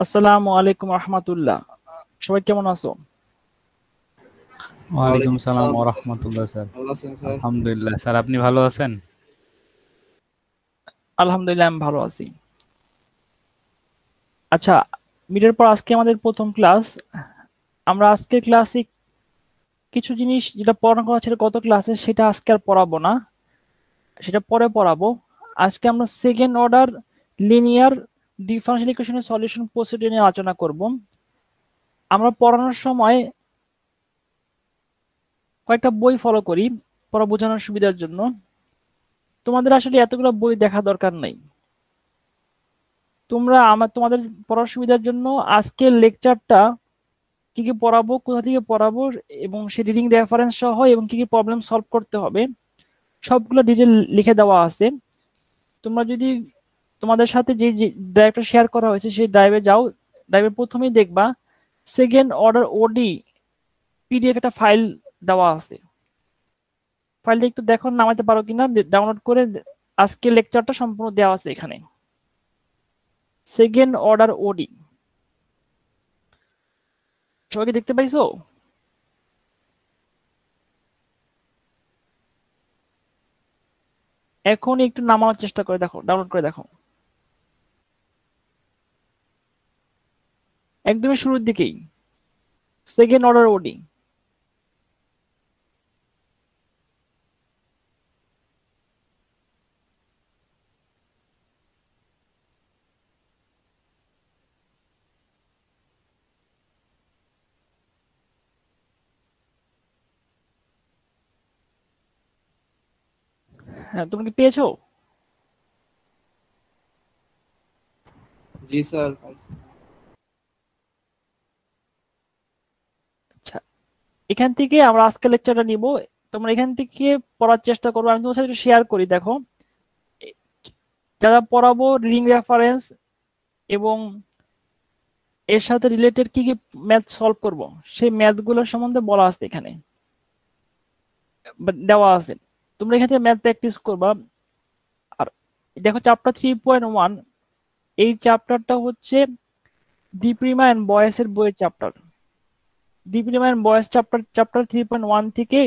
আসসালামু আলাইকুম রহমতুল্লাহ। সবাই কেমন আছো? ওয়ালাইকুম ওয়ালাইকুম সালাম আসসালাম ওয়া স্যার। রাহমাতুল্লাহ স্যার। ভালো আছেন স্যার? আলহামদুলিল্লাহ স্যার, আপনি ভালো আছেন? আলহামদুলিল্লাহ, আমি ভালো আছি। আচ্ছা, মিডের পর আজকে আমাদের প্রথম ক্লাস। আমরা আজকে ক্লাসে কিছু জিনিস যেটা পড়ানো কথা ছিল গত ক্লাসে, সেটা আজকে আর পড়াবো না, সেটা পরে পড়াবো। আজকে আমরা সেকেন্ড অর্ডার লিনিয়ার ডিফারেনশিয়াল ইকুয়েশনের সলিউশন প্রসিডিউর নিয়ে আলোচনা করব। আমরা পড়ানোর সময় কয়েকটা বই ফলো করি পড়া বোঝানোর সুবিধার জন্য। তোমাদের আসলে এতগুলো বই দেখা দরকার নেই। তোমাদের পড়ার সুবিধার জন্য আজকের লেকচারটা কি কি পড়াবো, কোথা থেকে পড়াবো, এবং সে রিডিং রেফারেন্স সহ এবং কি কি প্রবলেম সলভ করতে হবে সবগুলো ডিটেল লিখে দেওয়া আছে। তোমরা যদি তোমাদের সাথে যে ড্রাইভটা শেয়ার করা হয়েছে সেই ড্রাইভে যাও, ড্রাইভে প্রথমেই দেখবা সেকেন্ড অর্ডার ওডি পিডিএফ একটা ফাইল দেওয়া আছে। ফাইলটা একটু দেখো, নামাতে পারো কিনা, ডাউনলোড করে আজকে লেকচারটা সম্পূর্ণ দেওয়া আছে এখানে। সেকেন্ড অর্ডার ওডি সবাইকে দেখতে পাইছো? এখন একটু নামানোর চেষ্টা করে দেখো, ডাউনলোড করে দেখো, একদমই শুরুর দিকেই সেকেন্ড অর্ডার ওডি। হ্যাঁ, তুমি কি পেয়েছো? জি স্যার। আচ্ছা, এখান থেকে আমরা আজকে লেকচারটা নিব। তোমরা এখান থেকে পড়ার চেষ্টা করবো। আমি তোমার সাথে একটু শেয়ার করি, দেখো যারা পড়াবো রিডিং রেফারেন্স এবং এর সাথে রিলেটেড কি কি ম্যাথ সলভ করব সেই ম্যাথগুলোর সম্বন্ধে বলা আছে এখানে, দেওয়া আছে। তোমরা এখান থেকে ম্যাথ প্র্যাকটিস করবা। আর দেখো চ্যাপ্টার 3.1, এই চ্যাপ্টারটা হচ্ছে দীপ্রিমা এন্ড বয়েসের বইয়ের চ্যাপ্টার। দীপ্রিমা এন্ড বয়েস চ্যাপ্টার চ্যাপ্টার 3.1 থেকে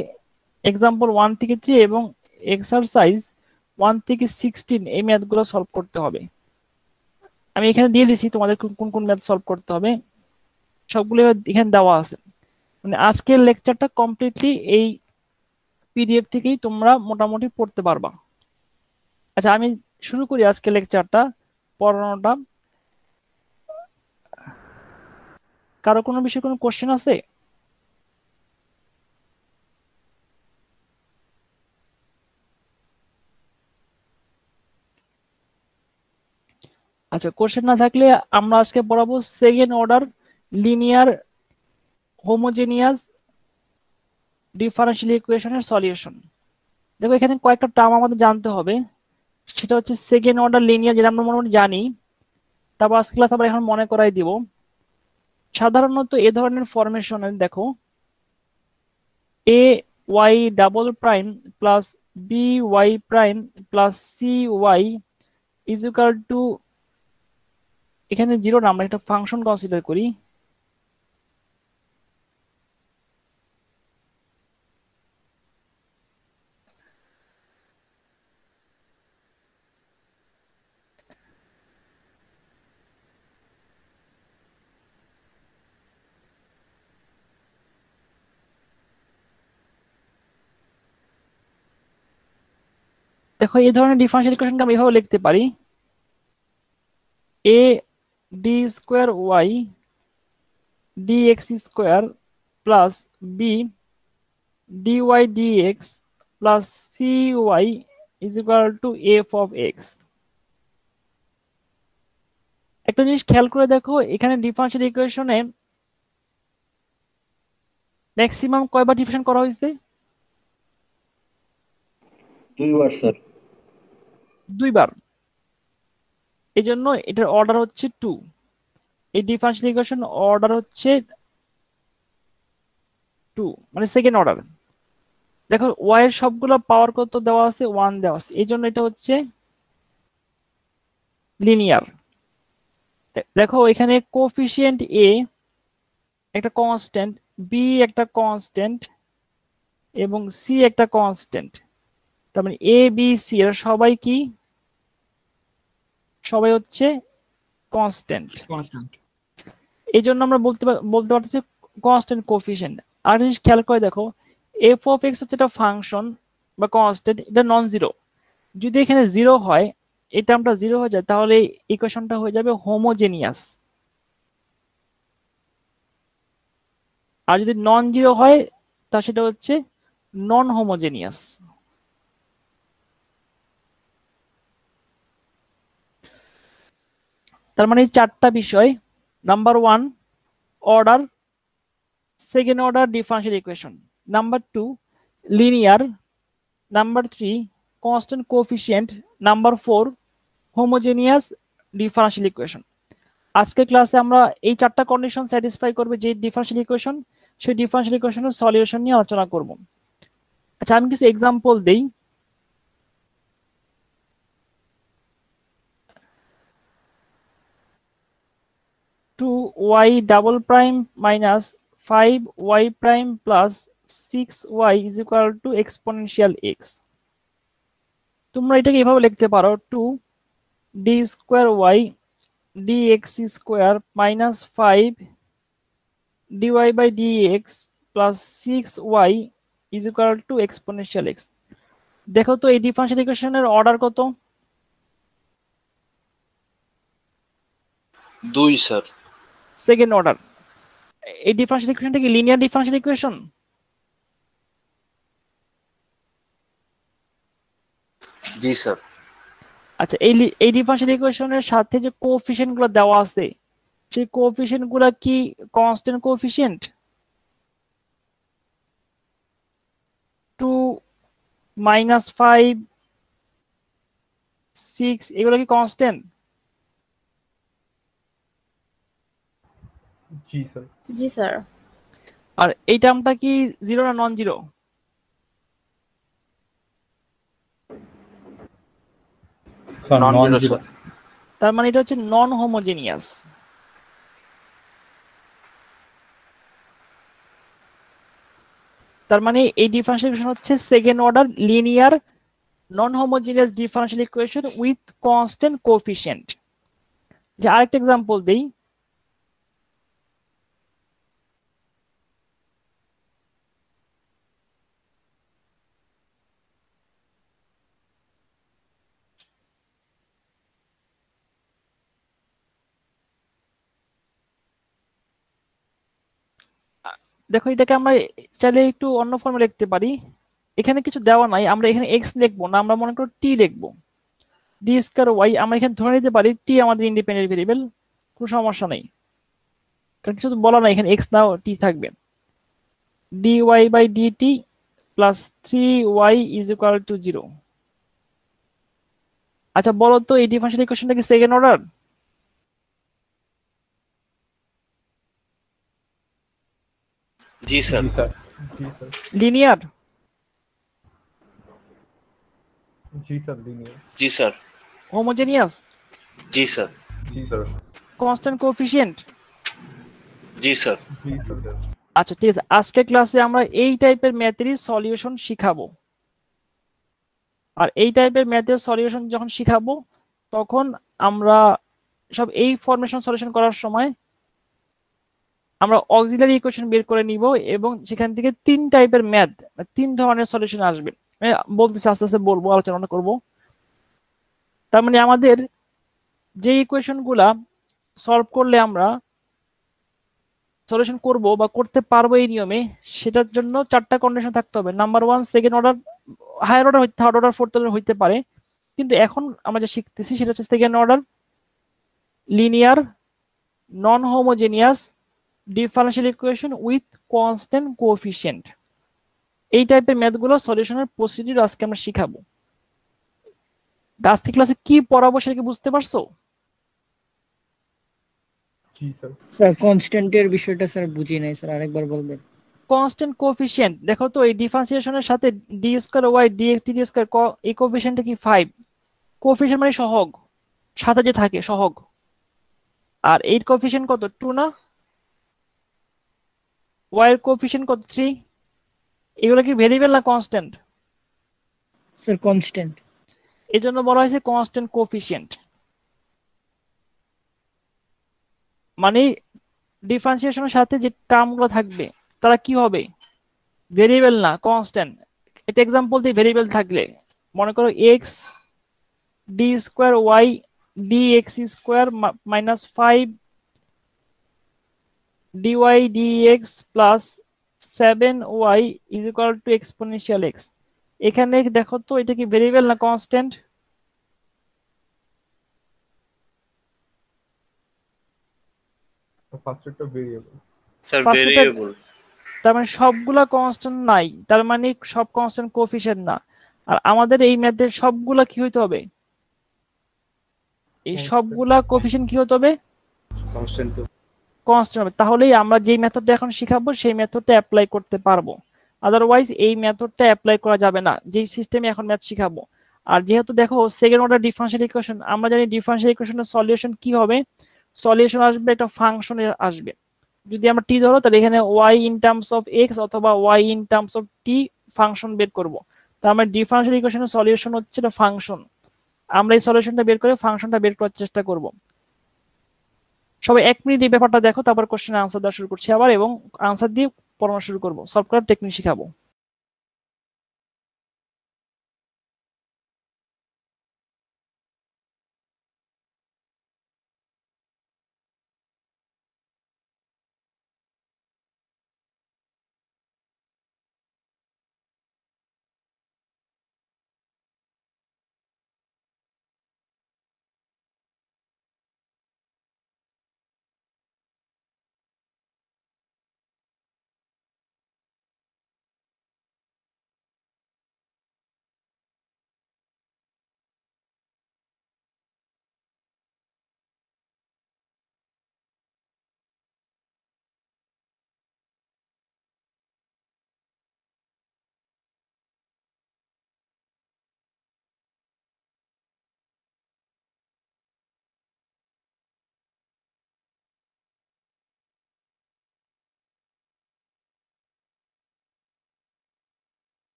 এক্সাম্পল 1 থেকে 3 এবং এক্সারসাইজ 1 থেকে 16 এই ম্যাথগুলো সলভ করতে হবে। আমি এখানে দিয়ে দিছি তোমাদের কোন কোন কোন ম্যাথ সলভ করতে হবে, সবগুলো এখানে দেওয়া আছে। মানে আজকের লেকচারটা কমপ্লিটলি এই পিডিএফ থেকেই তোমরা মোটামুটি পড়তে পারবা। আচ্ছা, আমি শুরু করি আজকে লেকচারটা পড়ানোটা। কারো কোনো বিষয়ে কোনো কোশ্চেন আছে? আচ্ছা, কোশ্চেন না থাকলে আমরা আজকে পড়াবো second order linear homogeneous differential ইকুয়েশনের সলিউশন। দেখো এখানে কয়েকটা টার্ম আমাদের জানতে হবে। সেটা হচ্ছে সেকেন্ড অর্ডার লিনিয়ার, যেটা আমরা মোটামুটি জানি। তারপর আজকে ক্লাস আবার এখন মনে করাই দিব। সাধারণত এ ধরনের ফরমেশনে দেখো a y double prime plus b y prime plus c y is equal to, এখানে জিরো না, আমরা একটা ফাংশন কনসিডার করি। দেখো এই ধরনের ডিফারেনশিয়াল ইকুয়েশনকে আমি এভাবে লিখতে পারি, a d square y dx square plus b dy dx plus c y is equal to f of x. একটা জিনিস খেয়াল করে দেখো, এখানে ডিফারেনশিয়াল ইকুয়েশনে ম্যাক্সিমাম কয়বার ডিফারেন্স করা হয়েছে? দুইবার স্যার। দুইবার। এই জন্য এটার অর্ডার হচ্ছে 2। এই ডিফারেনশিয়াল ইকুয়েশন অর্ডার হচ্ছে 2, মানে সেকেন্ড অর্ডার। দেখো ওয়াই এর সবগুলো পাওয়ার কত দেওয়া আছে? 1 দেওয়া আছে, এই জন্য এটা হচ্ছে লিনিয়ার। দেখো এখানে কোফিশিয়েন্ট এ একটা কনস্ট্যান্ট, বি একটা কনস্ট্যান্ট এবং সি একটা কনস্ট্যান্ট। তার মানে এ বি সি এরা সবাই কি, সবাই হচ্ছে কনস্ট্যান্ট। এই জন্য আমরা বলতে পারতেছি কনস্ট্যান্ট কোফিশিয়েন্ট। আর জিনিস খেয়াল করে দেখো, এফ অফ এক্স হচ্ছে একটা ফাংশন বা কনস্ট্যান্ট, এটা নন জিরো। যদি এখানে জিরো হয়, এই টার্মটা জিরো হয়ে যায়, তাহলে ইকুয়েশনটা হয়ে যাবে হোমোজেনিয়াস। আর যদি নন জিরো হয়, তা সেটা হচ্ছে নন হোমোজেনিয়াস। তার মানে এই চারটা বিষয়, number one order, second order differential equation, number two linear, number three constant coefficient, number four homogeneous differential equation. আজকের ক্লাসে আমরা এই চারটা কন্ডিশন স্যাটিসফাই করবে যে ডিফারেন্সিয়াল ইকুয়েশন, সেই ডিফারেন্সিয়াল ইকুয়েশনের সলিউশন নিয়ে আলোচনা করব। আচ্ছা, আমি কিছু এক্সাম্পল দেই। Two y double prime minus 5y prime plus 6y is equal to exponential x। তোমরা এটাকে এভাবে লিখতে পারো, 2d square y dx square minus 5 dy by dx plus 6y is equal to exponential x। দেখো তো এই differential ইকুয়েশনের order কত? 2 স্যার। Second order. এই ডিফারেন্সিয়াল ইকুয়েশনটা কি লিনিয়ার ডিফারেন্সিয়াল ইকুয়েশন? জি স্যার। আচ্ছা, এই ডিফারেন্সিয়াল ইকুয়েশনের সাথে যে কোএফিসিয়েন্ট গুলো দেওয়া আছে, সেই কোএফিসিয়েন্ট গুলা কি কনস্ট্যান্ট কোএফিসিয়েন্ট? 2 মাইনাস 5 6 এগুলো কি কনস্ট্যান্ট? জি স্যার। জি স্যার। আর এই টার্মটা কি জিরো না নন জিরো? স্যার নন নন জিরো জিরো। স্যার। তার মানে এটা হচ্ছে নন হোমোজেনিয়াস। তার মানে এই ডিফারেন্সিয়াল ইকুয়েশন হচ্ছে second order linear non homogeneous differential equation with constant coefficient. যে আরেকটা এক্সাম্পল দেই। দেখো এটাকে আমরা চাইলে একটু অন্য ফর্মে লিখতে পারি। এখানে কিছু দেওয়া নাই, আমরা এখানে এক্স লিখবো না, আমরা মনে করো টি লিখবো। ডি স্কয়ার ওয়াই আমরা এখানে ধরে নিতে পারি টি আমাদের ইন্ডিপেন্ডেন্ট ভেরিয়েবল, কোনো সমস্যা নেই, কারণ কিছু তো বলা নাই, এখানে এক্স নাও টি থাকবে। D y by dt plus 3y is equal to 0। আচ্ছা বলো তো এই ডিফারেন্সিয়াল ইকুয়েশনটা কি সেকেন্ড অর্ডার? জি স্যার। জি স্যার। জি স্যার। লিনিয়ার? জি স্যার লিনিয়ার। জি স্যার। হোমোজেনিয়াস? জি স্যার। জি স্যার। Constant coefficient? জি স্যার। জি স্যার। আচ্ছা ঠিক আছে, আজকের ক্লাসে আমরা এই টাইপের ম্যাথেরই সলিউশন শিখাবো। আর এই টাইপের ম্যাথের সলিউশন যখন শিখাবো, তখন আমরা সব এই ফরমেশন সলিউশন করার সময় আমরা অক্সিলারি ইকুয়েশন বের করে নিব এবং সেখান থেকে তিন টাইপের ম্যাথ, তিন ধরনের সলিউশন আসবে। বলতেছি, আস্তে আস্তে বলবো, আলোচনা করব। তার মানে আমাদের যে ইকুয়েশন গুলা সলভ করলে আমরা সলিউশন করব বা করতে পারবো এই নিয়মে, সেটার জন্য চারটা কন্ডিশন থাকতে হবে। Number one second order, higher order, third order, fourth order হইতে পারে, কিন্তু এখন আমরা যে শিখতেছি সেটা হচ্ছে second order linear non homogeneous differential equation with constant coefficient. এই টাইপের ম্যাথগুলো সলিউশনের প্রসিডিউর আজকে আমরা শিখাবো। আজকে ক্লাসে কি পড়াবো সেটা কি বুঝতে পারছো? জি স্যার। স্যার কনস্ট্যান্টের বিষয়টা স্যার বুঝি নাই স্যার, আরেকবার বলবেন। কনস্ট্যান্ট কোএফিসিয়েন্ট, দেখো তো এই ডিফারেন্সিয়েশনের সাথে d square y dx d square, এই কোএফিসিয়েন্টটা কি 5। কোএফিসিয়েন্ট মানে সহগ, সাথে যে থাকে সহগ। আর এর কোএফিসিয়েন্ট কত 2 না, ওয়াই এর কোএফিসিয়েন্ট কত 3। এগুলো কি ভেরিয়েবল না কনস্ট্যান্ট? Sir constant. এই জন্য বলা হয়েছে কনস্ট্যান্ট কোএফিসিয়েন্ট। মানে ডিফারেন্সিয়েশনের সাথে যে টার্মগুলো থাকবে তারা কি হবে, ভেরিয়েবল না কনস্ট্যান্ট। একটা এক্সাম্পল দিই, ভেরিয়েবল থাকলে মনে করো x d square y d x square minus 5 dy dx plus 7y is equal to exponential x. এখানে দেখো তো এটা কি ভেরিয়েবল না কনস্ট্যান্ট? ফার্স্টেরটা ভেরিয়েবল। স্যার First এটা- ভেরিয়েবল। তার মানে সবগুলা কনস্ট্যান্ট নাই, তার মানে সব কনস্ট্যান্ট কোএফিসিয়েন্ট না। আর আমাদের এই ম্যাথের সবগুলা কি হইতে হবে, এই সবগুলা কোএফিসিয়েন্ট কি হতে হবে, কনস্ট্যান্ট। কনস্ট্যান্ট হবে। তাহলেই আমরা যেই মেথডটা এখন শিখাবো সেই মেথডটা অ্যাপ্লাই করতে পারবো। আদারওয়াইজ এই মেথডটা অ্যাপ্লাই করা যাবে না যেই সিস্টেমে এখন ম্যাথ শিখাবো। আর যেহেতু দেখো সেকেন্ড অর্ডার ডিফারেনশিয়াল ইকুয়েশন, আমরা জানি ডিফারেনশিয়াল ইকুয়েশনের সলিউশন কি হবে, সলিউশন আসবে একটা ফাংশনে আসবে। যদি আমরা টি ধরো তাহলে এখানে y in terms of x অথবা y in terms of t function বের করব। তার মানে ডিফারেনশিয়াল ইকুয়েশনের সলিউশন হচ্ছে একটা ফাংশন। আমরা এই সলিউশনটা বের করে ফাংশনটা বের করার চেষ্টা করব। সবাই 1 মিনিট এই ব্যাপারটা দেখো, তারপর কোশ্চেনের আনসার দেওয়া শুরু করছি আবার, এবং আনসার দিয়ে পড়ানো শুরু করবো, সলভ করার টেকনিক শিখাবো।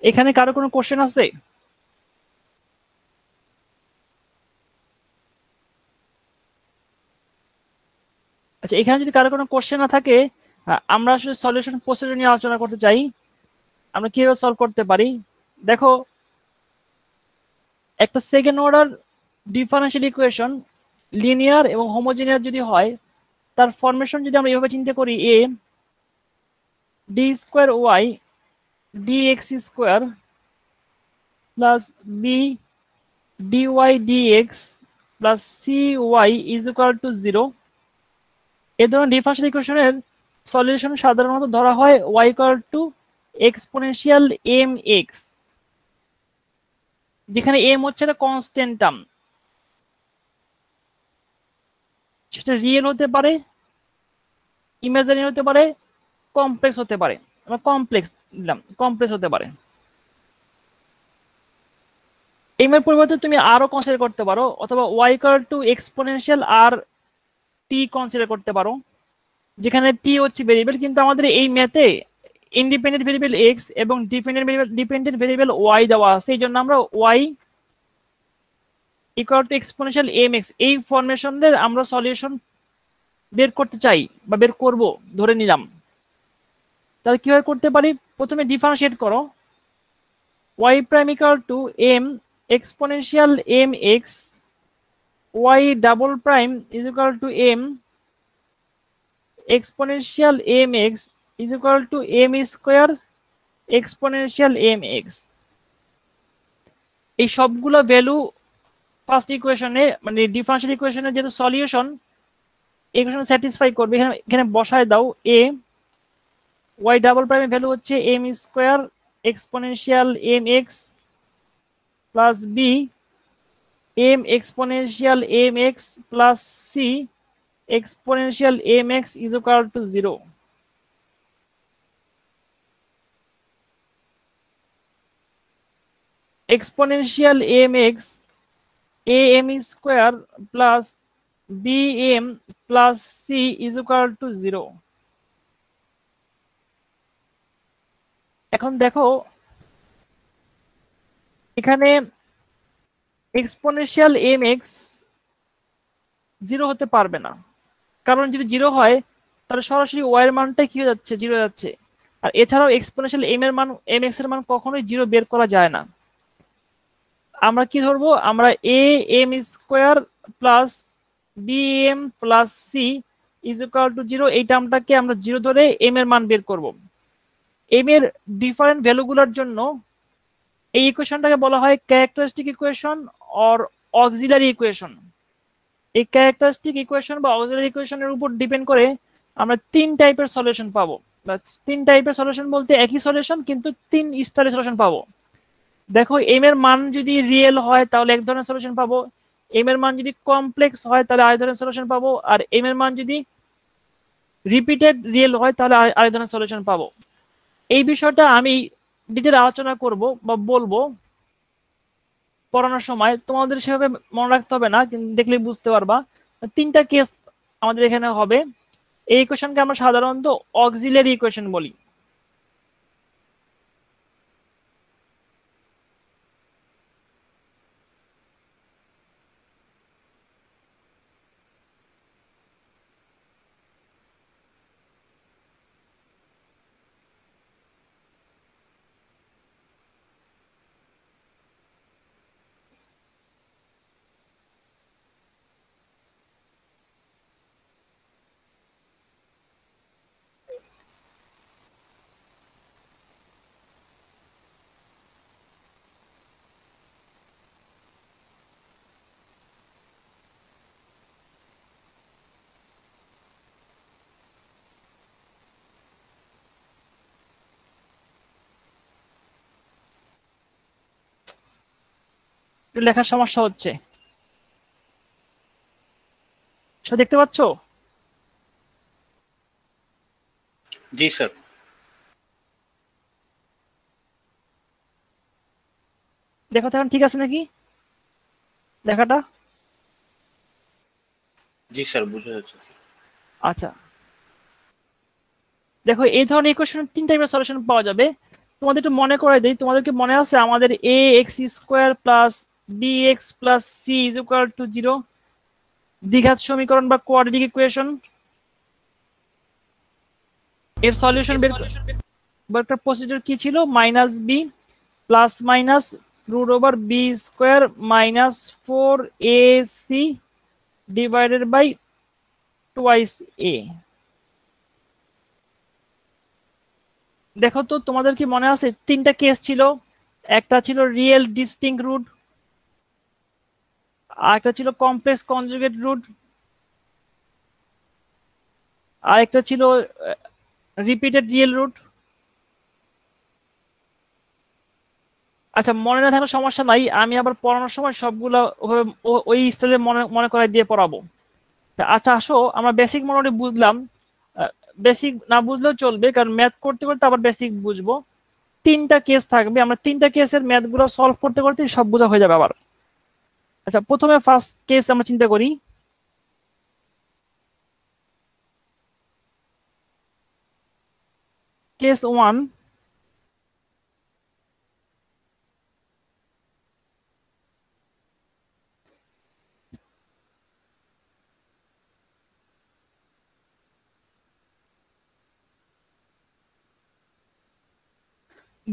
এখানে কারো কোনো কোশ্চেন আছে? আচ্ছা, এখানে যদি কারো কোনো কোশ্চেন না থাকে, আমরা আসলে সলিউশন প্রসিডিউর নিয়ে আলোচনা করতে চাই, আমরা কিভাবে সলভ করতে পারি। দেখো, একটা second order differential equation linear এবং হোমোজিনিয়াস যদি হয়, তার ফরমেশন যদি আমরা এভাবে চিন্তা করি, a d square y dx square plus b dy dx plus cy is equal to 0। এ ধরনের ডিফারেনশিয়াল ইকুয়েশনের সলিউশন সাধারণত ধরা হয় y equal to exponential mx, যেখানে m হচ্ছে একটা কনস্ট্যান্ট টার্ম, সেটা রিয়েল হতে পারে, ইমাজিনারি হতে পারে, কমপ্লেক্স হতে পারে। আমরা কমপ্লেক্স দিলাম, কমপ্লেক্স হতে পারে। m এর পরিবর্তে তুমি আরো কনসিডার করতে পারো, অথবা y equal to exponential r t consider করতে পারো, যেখানে টি হচ্ছে ভেরিয়েবল, কিন্তু আমাদের এই ম্যাথে ইন্ডিপেন্ডেন্ট ভেরিয়েবল এক্স এবং ডিপেন্ডেন্ট ভেরিয়েবল ওয়াই দেওয়া আছে, এই জন্য আমরা y equal to exponential m x এই ফরমেশনের আমরা সলিউশন বের করতে চাই বা বের করব ধরে নিলাম। তাহলে কিভাবে করতে পারি? প্রথমে ডিফারেন্সিয়েট করো, y prime equal to m exponential m x y double prime is equal to m exponential m x is equal to m square exponential m x. এই সবগুলো ভ্যালু ফার্স্ট ইকুয়েশনে, মানে ডিফারেনশিয়াল ইকুয়েশনের যেহেতু সলিউশন, ইকুয়েশন স্যাটিসফাই করবে। এখানে বসায় দাও a, y ডাবল প্রাইমের ভ্যালু হচ্ছে m square exponential m x plus b m exponential m x plus c exponential m x is equal to 0। Exponential m x am square plus bm plus c is equal to 0। এখন দেখো, এখানে exponential m x 0 হতে পারবে না, কারণ যদি 0 হয় তাহলে সরাসরি y এর মানটাই কি হয়ে যাচ্ছে, 0 হয়ে যাচ্ছে। আর এছাড়াও এক্সপোনেনশিয়াল এম এর মান, এম এক্স এর মান কখনোই 0 বের করা যায় না। আমরা কি ধরবো? আমরা a m square plus bm plus c is equal to 0 এই টার্মটাকে আমরা 0 ধরে m এর মান বের করব। m এর ডিফারেন্ট ভ্যালুগুলোর জন্য এই ইকুয়েশনটাকে বলা হয় characteristic equation or auxiliary equation. এই ক্যারেক্টারিস্টিক ইকুয়েশন বা অক্সিলারি ইকুয়েশনের উপর ডিপেন্ড করে আমরা 3 টাইপের সলিউশন পাবো। 3 টাইপের সলিউশন বলতে একই সলিউশন কিন্তু 3 স্তরের সলিউশন পাবো। দেখো, m এর মান যদি রিয়েল হয় তাহলে এক ধরনের সলিউশন পাবো, m এর মান যদি কমপ্লেক্স হয় তাহলে আরেক ধরনের সলিউশন পাবো, আর m এর মান যদি রিপিটেড রিয়েল হয় তাহলে আরেক ধরনের সলিউশন পাবো। এই বিষয়টা আমি ডিটেল আলোচনা করব বা বলবো পড়ানোর সময়, তোমাদের সেভাবে মনে রাখতে হবে না, কিন্তু দেখলে বুঝতে পারবা। 3টা কেস আমাদের এখানে হবে। এই ইকুয়েশনকে আমরা সাধারণত অক্সিলারি ইকুয়েশন বলি। লেখার সমস্যা হচ্ছে, সব দেখতে পাচ্ছ? জি স্যার। দেখো তো এখন ঠিক আছে নাকি লেখাটা? জি স্যার, বুঝা যাচ্ছে স্যার। আচ্ছা, দেখো এই ধরনের ইকুয়েশন 3 টাইপের সলিউশন পাওয়া যাবে। তোমাদের একটু মনে করে দেই, তোমাদেরকে মনে আছে আমাদের a x square plus b x plus c is equal to 0 দ্বিঘাত সমীকরণ বা কোয়াড্রেটিক ইকুয়েশন। এর সলিউশন বের করার প্রসিডিউর কি ছিল? Minus b plus minus root over b square minus 4ac divided by twice a. দেখো তো তোমাদের কি মনে আছে তিনটা কেস ছিল? একটা ছিল রিয়েল ডিস্টিংক্ট রুট, আর একটা ছিল কমপ্লেক্স কনজুগেট রুট, আর একটা ছিল রিপিটেড রিয়েল রুট। আচ্ছা, মনে না থাকলে সমস্যা নাই, আমি আবার পড়ানোর সময় সবগুলো ওই স্টাইলে মনে মনে করাই দিয়ে পড়াবো। আচ্ছা আসো, আমরা বেসিক মোটামুটি বুঝলাম, বেসিক না বুঝলেও চলবে, কারণ ম্যাথ করতে করতে আবার বেসিক বুঝবো। তিনটা কেস থাকবে, আমরা তিনটা কেসের ম্যাথগুলো সলভ করতে করতে সব বোঝা হয়ে যাবে আবার। আচ্ছা, প্রথমে ফার্স্ট কেস আমরা চিন্তা করি। Case 1,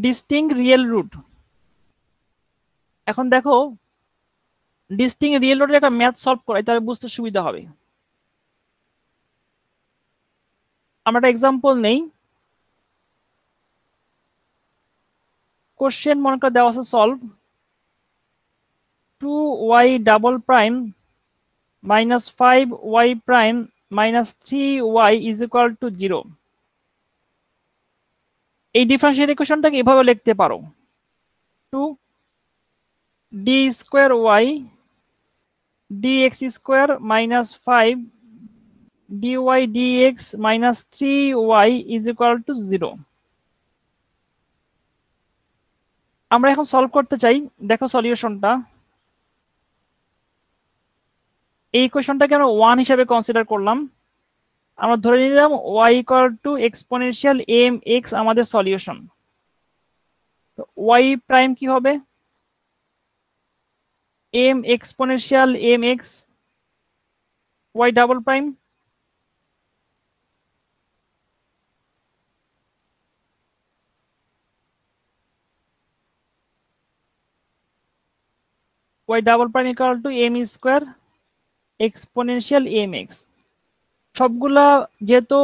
distinct real root. এখন দেখো ডিস্টিংক্ট রিয়েল রুটের একটা ম্যাথ সলভ করাই, তাহলে বুঝতে সুবিধা হবে। আমরা একটা এক্সাম্পল নেই। কোশ্চেন মনে করে দেওয়া আছে solve 2y double prime minus 5y prime minus 3y is equal to 0। এই ডিফারেন্সিয়াল ইকুয়েশনটাকে এভাবে লিখতে পারো, 2d square y dx square minus 5 dy dx minus 3y is equal to 0। আমরা এখন সলভ করতে চাই। দেখো সলিউশনটা, এই ইকুয়েশনটাকে আমরা 1 হিসেবে কনসিডার করলাম। আমরা ধরে নিলাম y equal to exponential mx আমাদের সলিউশন। তো y প্রাইম কি হবে? m exponential mx, y double prime y double prime equal to m square exponential mx। সবগুলা যেহেতু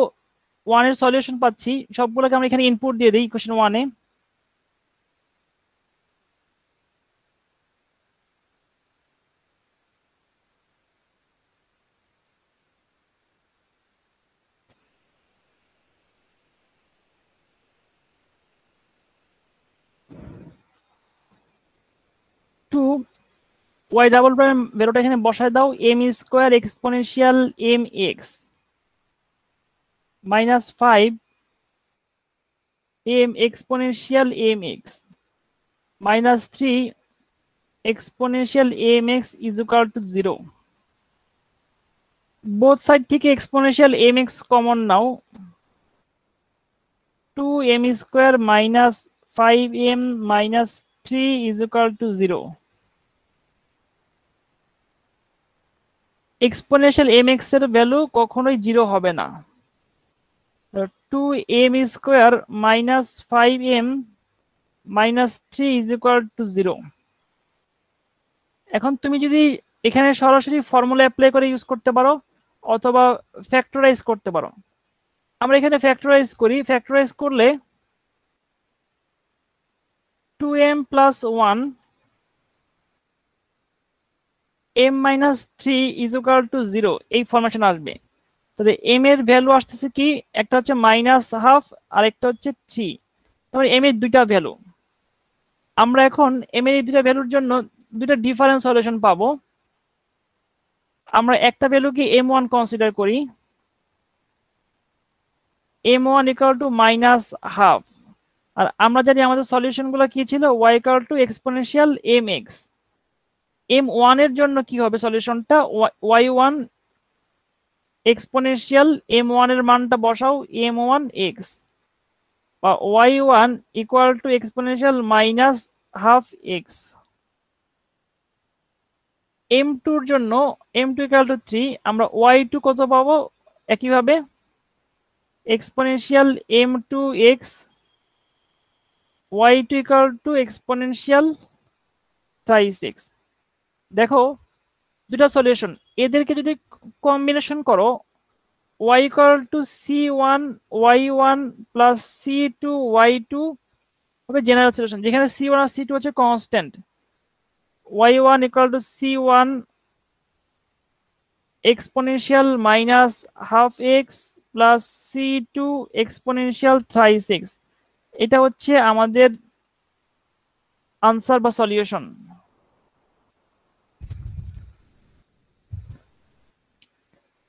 1 এর সলিউশন পাচ্ছি, সবগুলোকে আমরা এখানে ইনপুট দিয়ে দিই ইকুয়েশন 1 এ। টু y ডাবল প্রাইম ভ্যালুটা এখানে বসায় দাও, m square exponential mx minus 5 m exponential mx minus 3 exponential mx is equal to 0। Both side থেকে এক্সপোনেনশিয়াল mx কমন নাও, 2m square minus 5m minus 3 is equal to 0। Exponential mx এর value কখনোই 0 হবে না। 2m square minus 5m minus 3 is equal to 0। এখন তুমি যদি এখানে সরাসরি ফর্মুলা অ্যাপ্লাই করে ইউজ করতে পারো, অথবা ফ্যাক্টরাইজ করতে পারো। আমরা এখানে ফ্যাক্টরাইজ করি। ফ্যাক্টরাইজ করলে 2m plus 1 m minus 3 is equal to 0 এই ফরমেশন আসবে। তাহলে m এর ভ্যালু আসতেছে কি? একটা হচ্ছে মাইনাস হাফ আর একটা হচ্ছে 3। তাহলে m এর দুইটা ভ্যালু। আমরা এখন m এর এই দুইটা ভ্যালুর জন্য দুইটা ডিফারেন্স সলিউশন পাবো। আমরা একটা ভ্যালুকে m1 কনসিডার করি, m1 equal to minus half. আর আমরা জানি আমাদের সলিউশনগুলো কি ছিল? y equal to exponential mx। m1 এর জন্য কি হবে সলিউশনটা? y1 এক্সপোনেনশিয়াল m1 এর মানটা বসাও m1 x বা y1 equal to exponential minus half x. m2 এর জন্য m2 ইকুয়াল টু 3, আমরা y2 কত পাবো? একইভাবে exponential m2 x, y2 equal to exponential thrice x। দেখো দুটা সলিউশন, এদেরকে যদি কম্বিনেশন করো, y equal two c1 y1 plus c2 y2 হবে জেনারেল সলিউশন, যেখানে c1 আর c2 হচ্ছে constant. y1 equal to c1 exponential minus half x plus c2 exponential thrice x. এটা হচ্ছে আমাদের আনসার বা সলিউশন।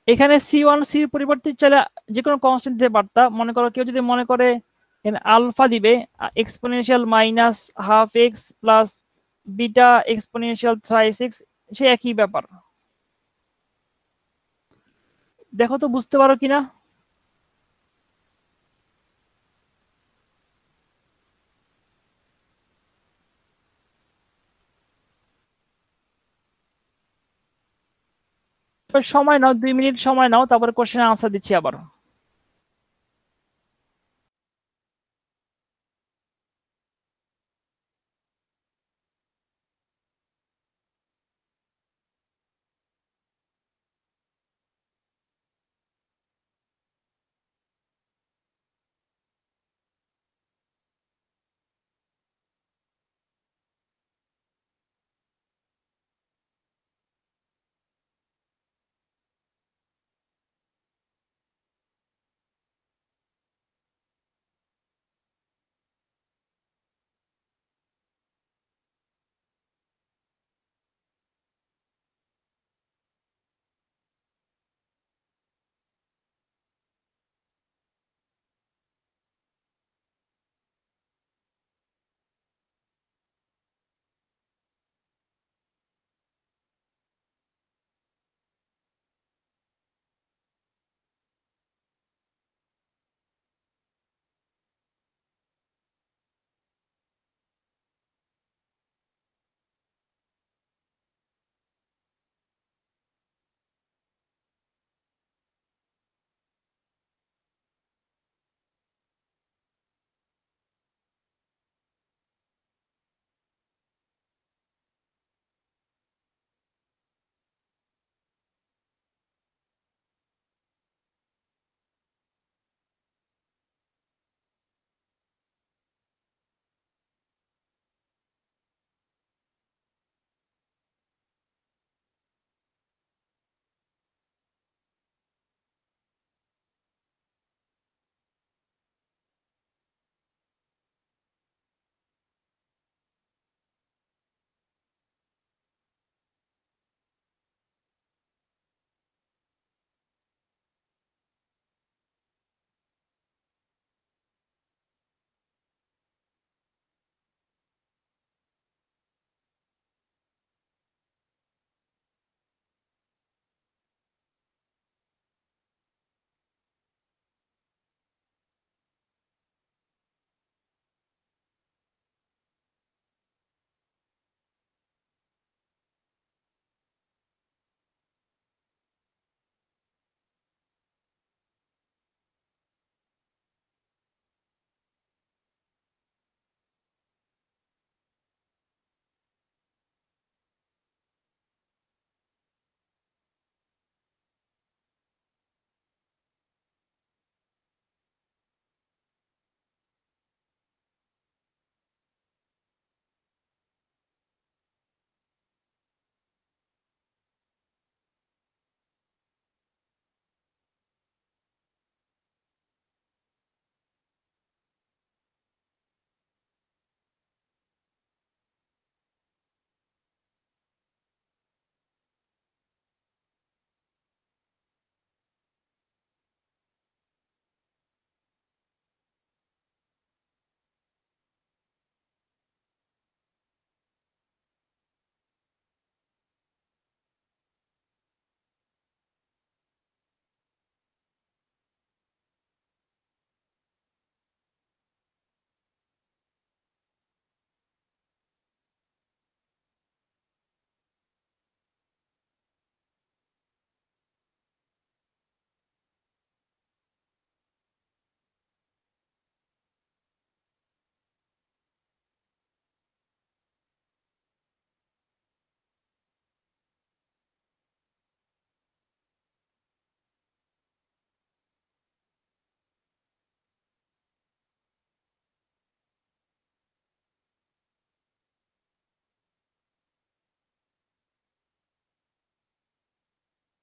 এখানে c1 সির পরিবর্তে চাইলে যে কোনো কনস্ট্যান্ট দিতে পারতা। মনে করো কেউ যদি মনে করে আলফা দিবে exponential minus half x plus beta exponential thrice x, সে একই ব্যাপার। দেখো তো বুঝতে পারো কিনা। সময় নাও, 2 মিনিট সময় নাও, তারপরে কোশ্চেনের আনসার দিচ্ছি আবার।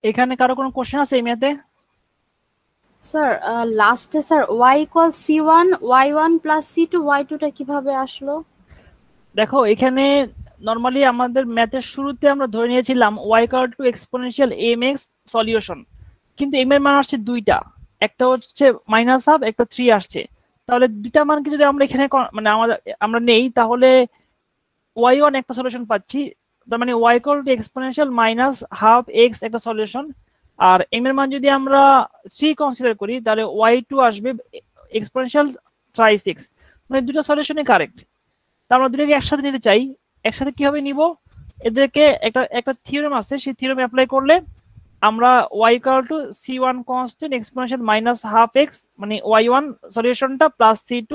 এখানে কারো কোনো কোশ্চেন আছে এই ম্যাথে? স্যার লাস্টে sir y equal c1 y1 plus c2 y2 টা কিভাবে আসলো? দেখো এখানে নরমালি আমাদের ম্যাথের শুরুতে আমরা ধরে নিয়েছিলাম y equal to exponential mx solution, কিন্তু m এর মান আসছে দুইটা, একটা হচ্ছে -1/2 একটা 3 আসছে। তাহলে দুইটা মানকে যদি আমরা এখানে মানে আমরা নেই তাহলে y1 একটা সলিউশন পাচ্ছি, তার মানে y equal to exponential -1/2x একটা সলিউশন। আর m এর মান যদি আমরা 3 কনসিডার করি তাহলে y2 আসবে এক্সপোনেনশিয়াল থ্রাইস x, মানে দুটো সলিউশনই কারেক্ট। তা আমরা দুটোকে একসাথে নিতে চাই, একসাথে কিভাবে নিব? এদেরকে একটা একটা থিওরেম আছে, সেই থিওরেম অ্যাপ্লাই করলে আমরা y equal two c1 constant exponential -1/2x মানে y1 সলিউশনটা প্লাস c2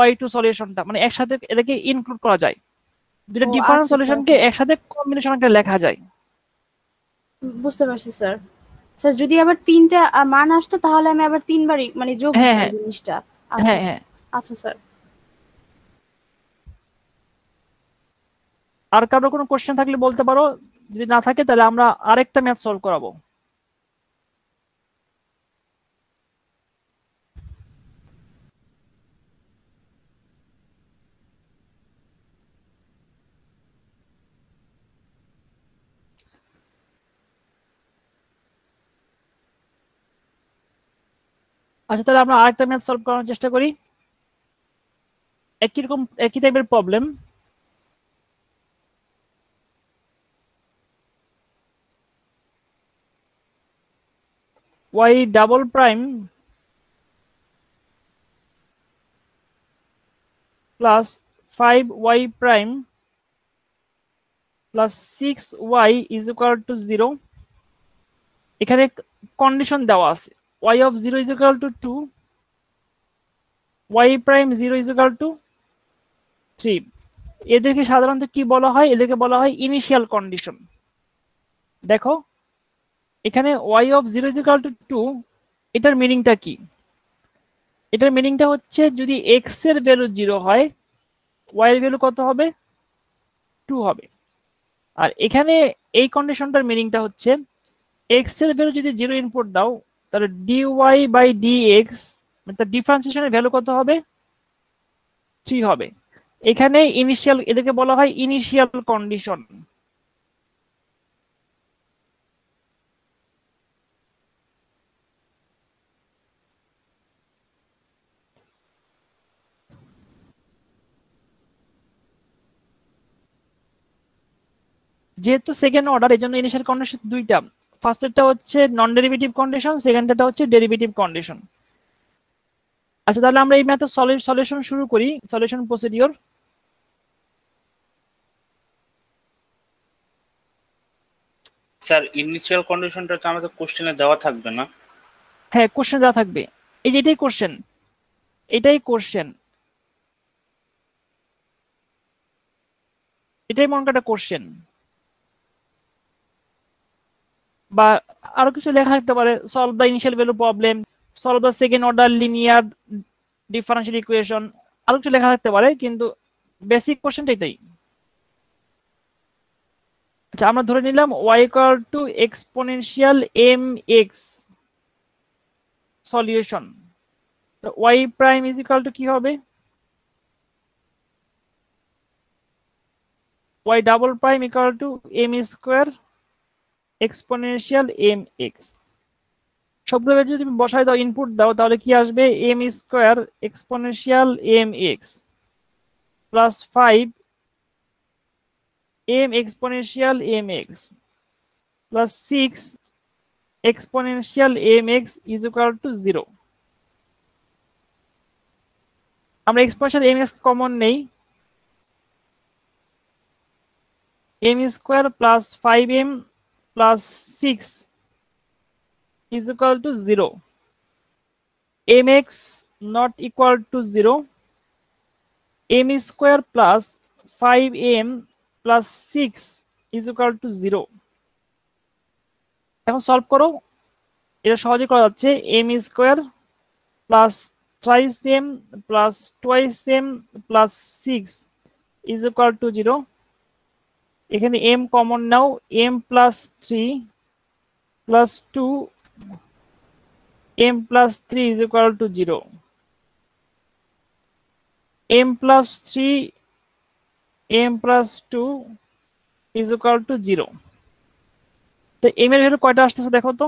y2 সলিউশনটা মানে একসাথে এদেরকে ইনক্লুড করা যায়, দুটো ও, ডিফারেন্ট আচ্ছা, সলিউশনকে একসাথে কম্বিনেশন আকারে লেখা যায়। বুঝতে পারছি স্যার। স্যার যদি আবার তিনটা মান আসতো তাহলে আমি আবার তিনবারই মানে যোগ হ্যাঁ, দিতাম হ্যাঁ। জিনিসটা। আচ্ছা হ্যাঁ হ্যাঁ। আচ্ছা স্যার। আর কারো কোনো কোশ্চেন থাকলে বলতে পারো, যদি না থাকে তাহলে আমরা আরেকটা ম্যাথ সলভ করাবো। আচ্ছা তাহলে আমরা আরেকটা ম্যাথ সলভ করার চেষ্টা করি, একই টাইপের problem. y double prime plus 5y prime plus 6y is equal to 0। এখানে কন্ডিশন দেওয়া আছে y of 0 is equal two 2, y prime 0 is equal two 3। এদেরকে সাধারণত কি বলা হয়? এদেরকে বলা হয় ইনিশিয়াল কন্ডিশন। দেখো এখানে y of 0 is equal two 2, এটার মিনিংটা কি? এটার মিনিংটা হচ্ছে যদি x এর ভ্যালু 0 হয় y এর ভ্যালু কত হবে? 2 হবে। আর এখানে এই কন্ডিশনটার মিনিংটা হচ্ছে x এর ভ্যালু যদি 0 ইনপুট দাও তাহলে dy বাই dx মানে তার ডিফারেন্সিয়েশনের ভ্যালু কত হবে? 3 হবে। এখানে ইনিশিয়াল, এদেরকে বলা হয় ইনিশিয়াল কন্ডিশন। যেহেতু সেকেন্ড অর্ডার এই জন্য ইনিশিয়াল কন্ডিশন দুইটা, ফার্স্টেরটা হচ্ছে নন ডেরিভেটিভ কন্ডিশন, সেকেন্ডটা হচ্ছে ডেরিভেটিভ কন্ডিশন। আচ্ছা তাহলে আমরা এই ম্যাথের সলিউশন শুরু করি, সলিউশন প্রসিডিওর। স্যার ইনিশিয়াল কন্ডিশনটা তো আমাদের কোশ্চেনে দেওয়া থাকবে না? হ্যাঁ কোশ্চেন দেওয়া থাকবে, এই যে এটাই কোশ্চেন, এটাই কোশ্চেন, এটাই মনে একটা কোশ্চেন। বা আরো কিছু লেখা থাকতে পারে, solve the initial value problem, solve the second order linear differential equation, আরো কিছু লেখা থাকতে পারে, কিন্তু বেসিক কোশ্চেনটা এটাই। আচ্ছা আমরা ধরে নিলাম y equal to exponential mx solution, তো y prime is equal two কি হবে? y double prime equal to m square exponential mx। সবগুলো যদি তুমি বসাই দাও, ইনপুট দাও, তাহলে কি আসবে? m square exponential mx plus 5 m exponential mx plus 6 exponential mx is equal to 0. আমরা exponential mx কমন নেই, m square plus 5m plus 6 is equal to 0. mx not equal to 0. m square plus 5m plus 6 is equal to 0. এখন solve করো, এটা সহজে করা যাচ্ছে। m square plus thrice m plus twice m plus 6 is equal to 0। এখানে m common now, m plus 3 plus 2 m plus 3 is equal to 0. m plus 3 m plus 2 is equal to 0. তো m এর value কয়টা আসতেছে দেখো তো।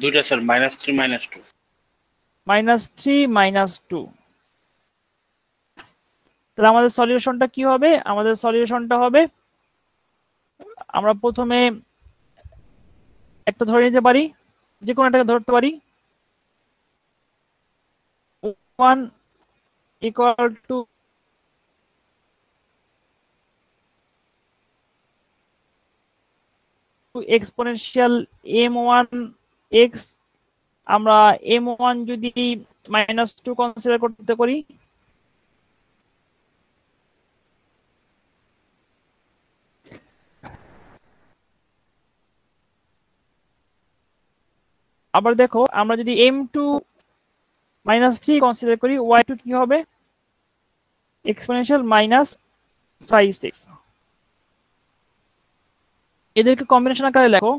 দুইটা sir, -3 -2। -3 -2। তাহলে আমাদের সলিউশনটা কি হবে? আমাদের সলিউশনটা হবে, আমরা প্রথমে একটা ধরে নিতে পারি, যে কোনো একটাকে ধরতে পারি। 1 equal to exponential m1 x, আমরা m1 যদি -2 কনসিডার করতে করি, আবার দেখো আমরা যদি m2 -3 কনসিডার করি, y2 কি হবে? এক্সপোনেনশিয়াল -5/6। এদেরকে কম্বিনেশন আকারে লেখো।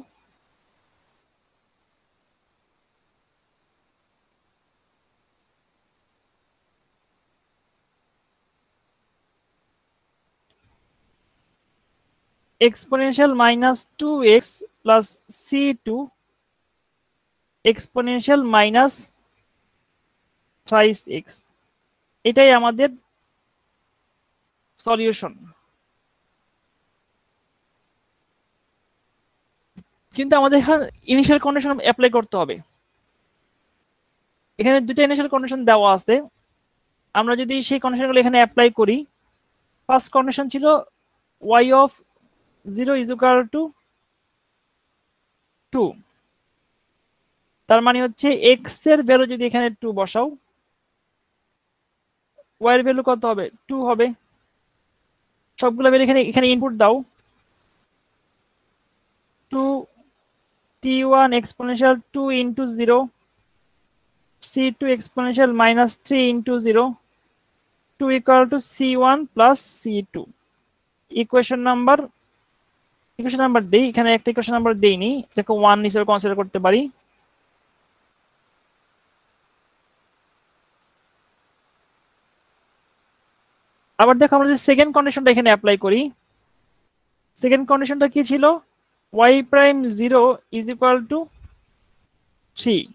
exponential -2x plus c2 exponential -5x, এটাই আমাদের সলিউশন। কিন্তু আমাদের এখানে ইনিশিয়াল কন্ডিশন অ্যাপ্লাই করতে হবে। এখানে দুটো ইনিশিয়াল কন্ডিশন দেওয়া আছে, আমরা যদি সেই কন্ডিশনগুলো এখানে অ্যাপ্লাই করি, ফার্স্ট কন্ডিশন ছিল y of 0 is equal to 2, তার মানে হচ্ছে x এর ভ্যালু যদি এখানে 2 বসাও, y এর ভ্যালু কত হবে? 2 হবে। সবগুলো ভ্যালু এখানে ইনপুট দাও। 2 t1 exponential 2 into 0, c2 exponential -3 into 0, 2 equal to c1 plus c2। Equation number দেই, এখানে একটা ইকুয়েশন নাম্বার দেইনি, এটাকে 1 হিসেবে কনসিডার করতে পারি। আবার দেখো আমরা যদি সেকেন্ড কন্ডিশনটা এখানে অ্যাপ্লাই করি, সেকেন্ড কন্ডিশনটা কি ছিল? y prime 0 is equal two 3,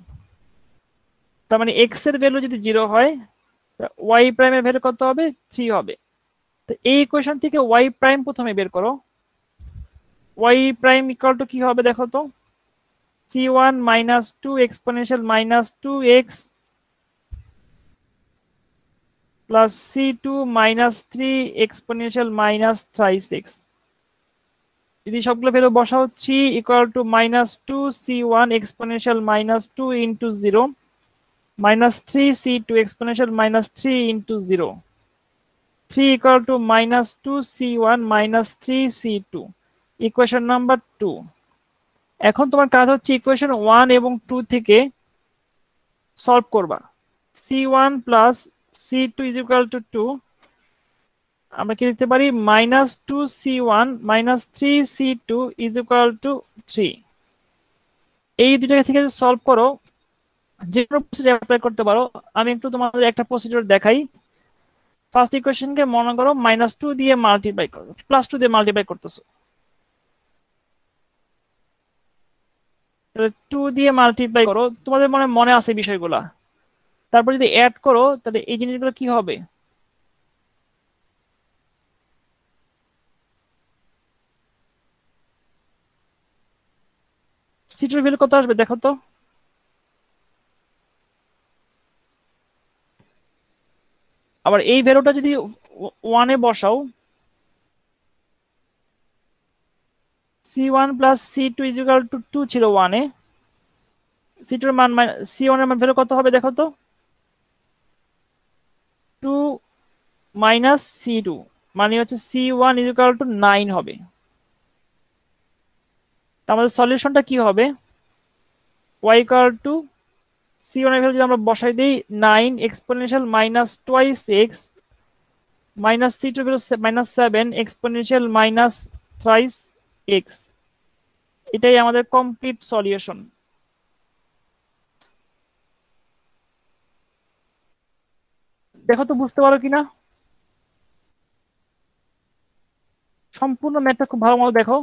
তার মানে x এর ভ্যালু যদি 0 হয়, y প্রাইমের ভ্যালু কত হবে? 3 হবে। তো এই ইকুয়েশন থেকে y প্রাইম প্রথমে বের করো। y প্রাইম ইকুয়াল টু কি হবে দেখো তো? c1 -2 exponential -2x plus c2 -3 exponential -3x। যদি সবগুলো ভ্যালু বসাও, 3 equal to -2 c1 exponential -2 into 0 -3 c2 exponential -3 into 0, 3 equal to -2 c1 -3 c2, equation number 2। এখন তোমার কাজ হচ্ছে ইকুয়েশন 1 এবং 2 থেকে সলভ করবা। c1 plus c2 is equal to 2, আমরা কি লিখতে পারি? -2 c1 -3 c2 is equal to 3। এই দুটো থেকে সলভ করো, যে কোনো প্রসিডিউর অ্যাপ্লাই করতে পারো। আমি একটু তোমাদের একটা প্রসিডিউর দেখাই। ফার্স্ট ইকুয়েশনকে মনে করো -2 দিয়ে মাল্টিপ্লাই করো, +2 দিয়ে মাল্টিপ্লাই করতেছো, তাহলে 2 দিয়ে মাল্টিপ্লাই করো, তোমাদের মনে আছে বিষয়গুলা। তারপর যদি অ্যাড করো, তাহলে এই জিনিসগুলো কি হবে? c2 এর ভ্যালু কত আসবে দেখো তো? আবার এই ভ্যালুটা যদি 1 এ বসাও, c1 plus c2 is equal to 2 ছিল 1 এ, c2 এর মান c1 এর মান ভ্যালু কত হবে দেখো তো? 2 minus c2, মানে হচ্ছে c1 is equal to 9 হবে। আমাদের সলিউশনটা কি হবে? y equal to c1 এর ভ্যালু যদি আমরা বসাই দেই 9 exponential -2x minus c two minus 7 exponential minus thrice x, এটাই আমাদের কমপ্লিট সলিউশন। দেখো তো বুঝতে পারো কিনা, সম্পূর্ণ ম্যাথটা খুব ভালো মতো দেখো।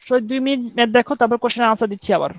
সো 2 মিনিট ম্যাথ দেখো, তারপর কোশ্চেনের আনসার দিচ্ছি আবার।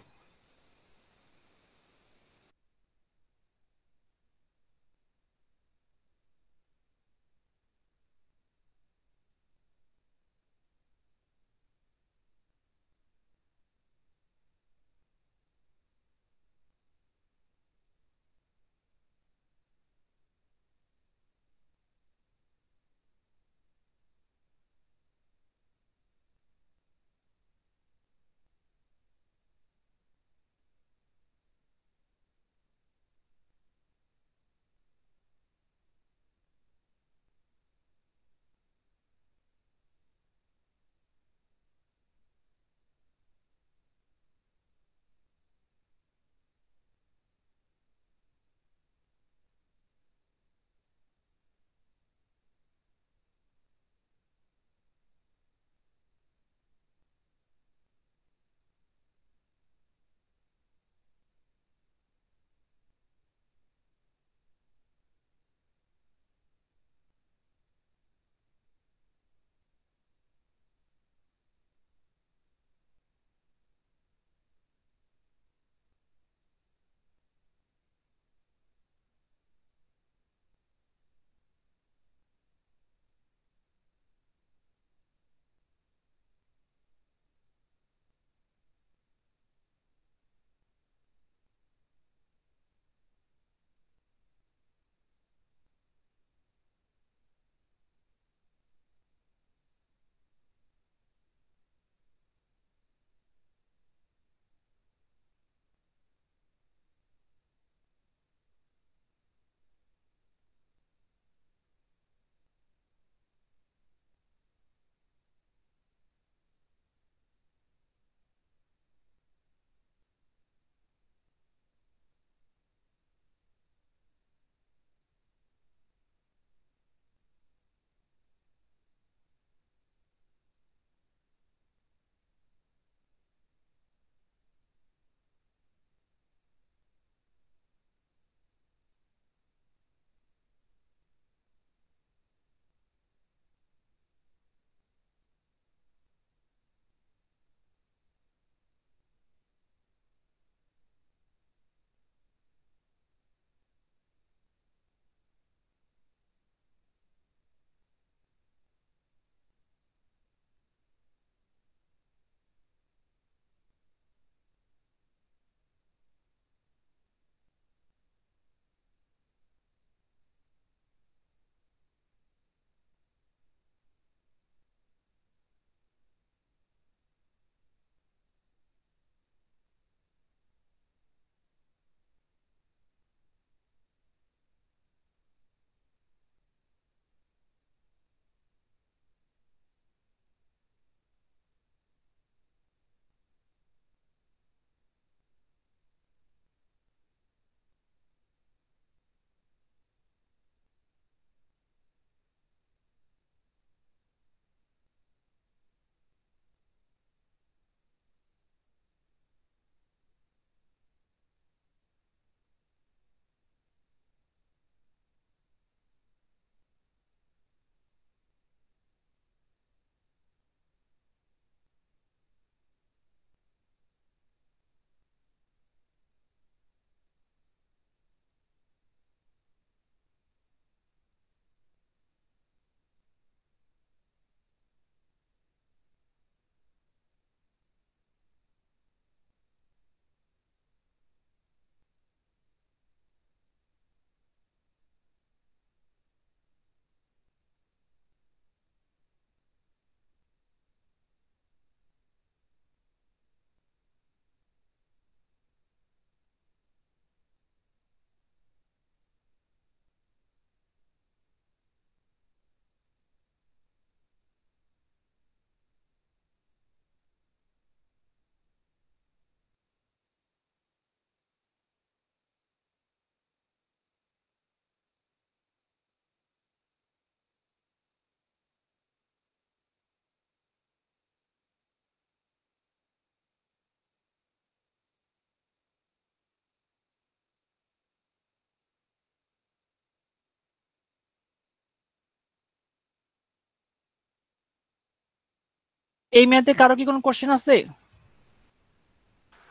এই ম্যাথে কারো কি কোনো কোশ্চেন আছে?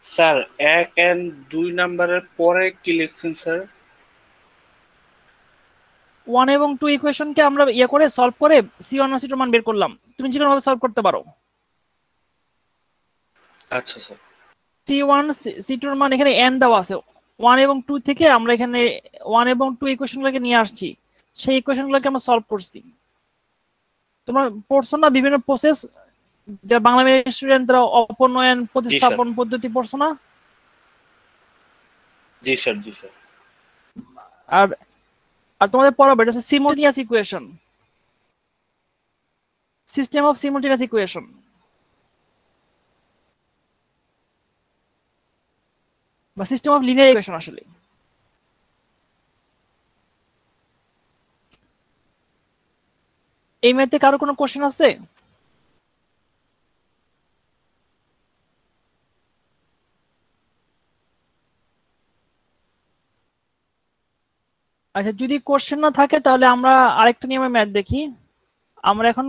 স্যার 1 এন্ড 2 নাম্বারের পরে কি লিখছেন স্যার? 1 এবং 2 ইকুয়েশনকে আমরা করে সলভ করে C1 আর C2 মান বের করলাম। তুমি যে কোনো ভাবে সলভ করতে পারো। আচ্ছা স্যার। C1 C2 এর মান এখানে n দেওয়া আছে। 1 এবং 2 থেকে আমরা এখানে 1 এবং 2 ইকুয়েশনগুলোকে নিয়ে আসছি, সেই ইকুয়েশনগুলোকে আমরা সলভ করছি। তোমরা পড়ছো না বিভিন্ন প্রসেস, যা বাংলা মিডিয়াম স্টুডেন্টরা অপনয়ন প্রতিস্থাপন পদ্ধতি পড়ছো না? জি স্যার, জি স্যার। আর আর তোমাদের পড়াবে এটা হচ্ছে সিমultaneous ইকুয়েশন, সিস্টেম অফ সিমultaneous ইকুয়েশন। বা সিস্টেম অফ লিনিয়ার ইকুয়েশন আসলে। এই ম্যাথে কারো কোনো কোশ্চেন আছে? আচ্ছা, যদি কোশ্চেন না থাকে তাহলে আমরা আরেকটা নিয়মে ম্যাথ দেখি। আমরা এখন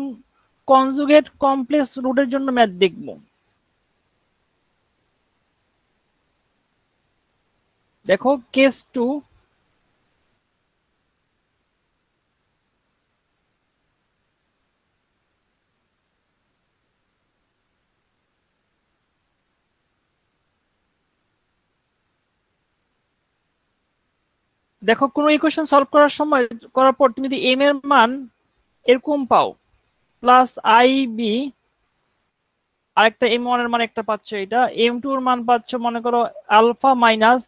কনজুগেট কমপ্লেক্স রুটের জন্য ম্যাথ দেখব। দেখো কেস 2, দেখো কোনো ইকুয়েশন সলভ করার সময় করার পর তুমি যদি m এর মান এরকম পাও প্লাস আই বি, আরেকটা m1 এর মান একটা পাচ্ছ, এটা m2 এর মান পাচ্ছ মনে করো আলফা মাইনাস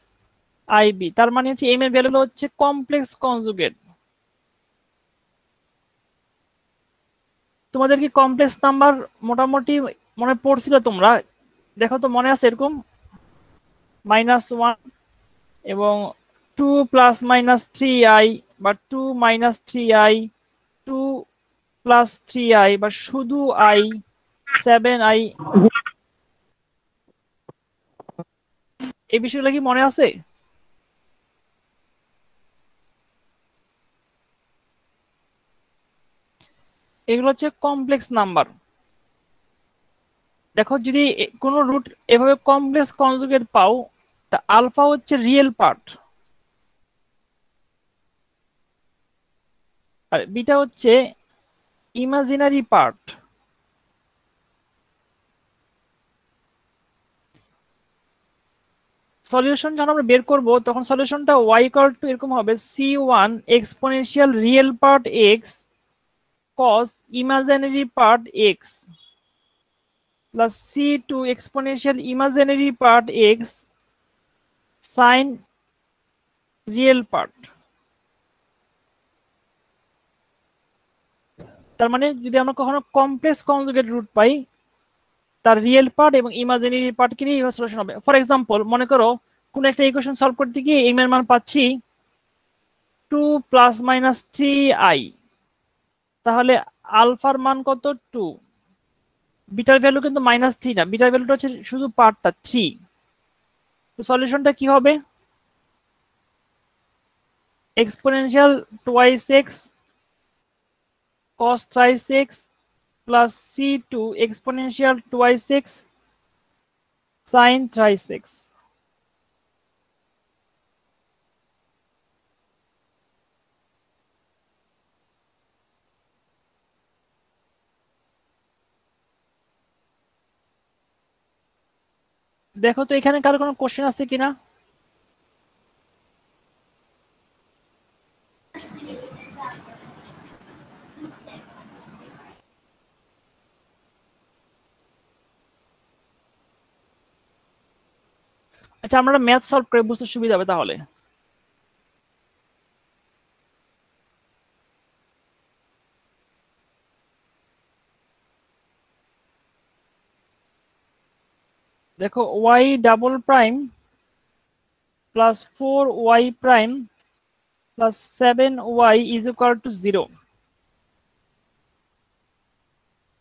আই বি, তার মানে হচ্ছে m এর ভ্যালু হচ্ছে কমপ্লেক্স কনজুগেট। তোমাদের কি কমপ্লেক্স নাম্বার মোটামুটি মনে পড়ছিল তোমরা? দেখো তো মনে আছে এরকম -1 এবং 2 প্লাস মাইনাস 3i বা 2 মাইনাস 3i, 2 প্লাস 3i বা শুধু i, 7i, এই বিষয়গুলো কি মনে আছে? এগুলো হচ্ছে কমপ্লেক্স নাম্বার। দেখো যদি কোনো রুট এভাবে কমপ্লেক্স কনজুগেট পাও, তা আলফা হচ্ছে রিয়েল পার্ট আর বিটা হচ্ছে ইমাজিনারি পার্ট। সলিউশন যখন আমরা বের করব তখন সলিউশনটা y = এরকম হবে c1 exponential real part x cos imaginary part x plus c2 exponential imaginary part x sin real part. তার মানে যদি আমরা কখনো কমপ্লেক্স কনজুগেট রুট পাই, তার রিয়েল পার্ট এবং ইমাজিনারি পার্টকে নিয়ে এইভাবে সলিউশন হবে। ফর এক্সাম্পল মনে করো কোন একটা ইকুয়েশন সলভ করতে গিয়ে m এর মান পাচ্ছি 2 প্লাস মাইনাস 3i, তাহলে আলফার মান কত 2, বিটার ভ্যালু কিন্তু -3 না, বিটার ভ্যালুটা হচ্ছে শুধু পার্টটা 3। তো সলিউশনটা কি হবে? Exponential twice x cos thrice x plus c2 exponential twice x sin thrice x। দেখো তো এখানে কারো কোনো কোশ্চেন আছে কিনা? আচ্ছা, আমরা ম্যাথ সলভ করে বুঝতে সুবিধা হবে তাহলে। দেখো y double prime plus 4y prime plus 7y is equal to 0।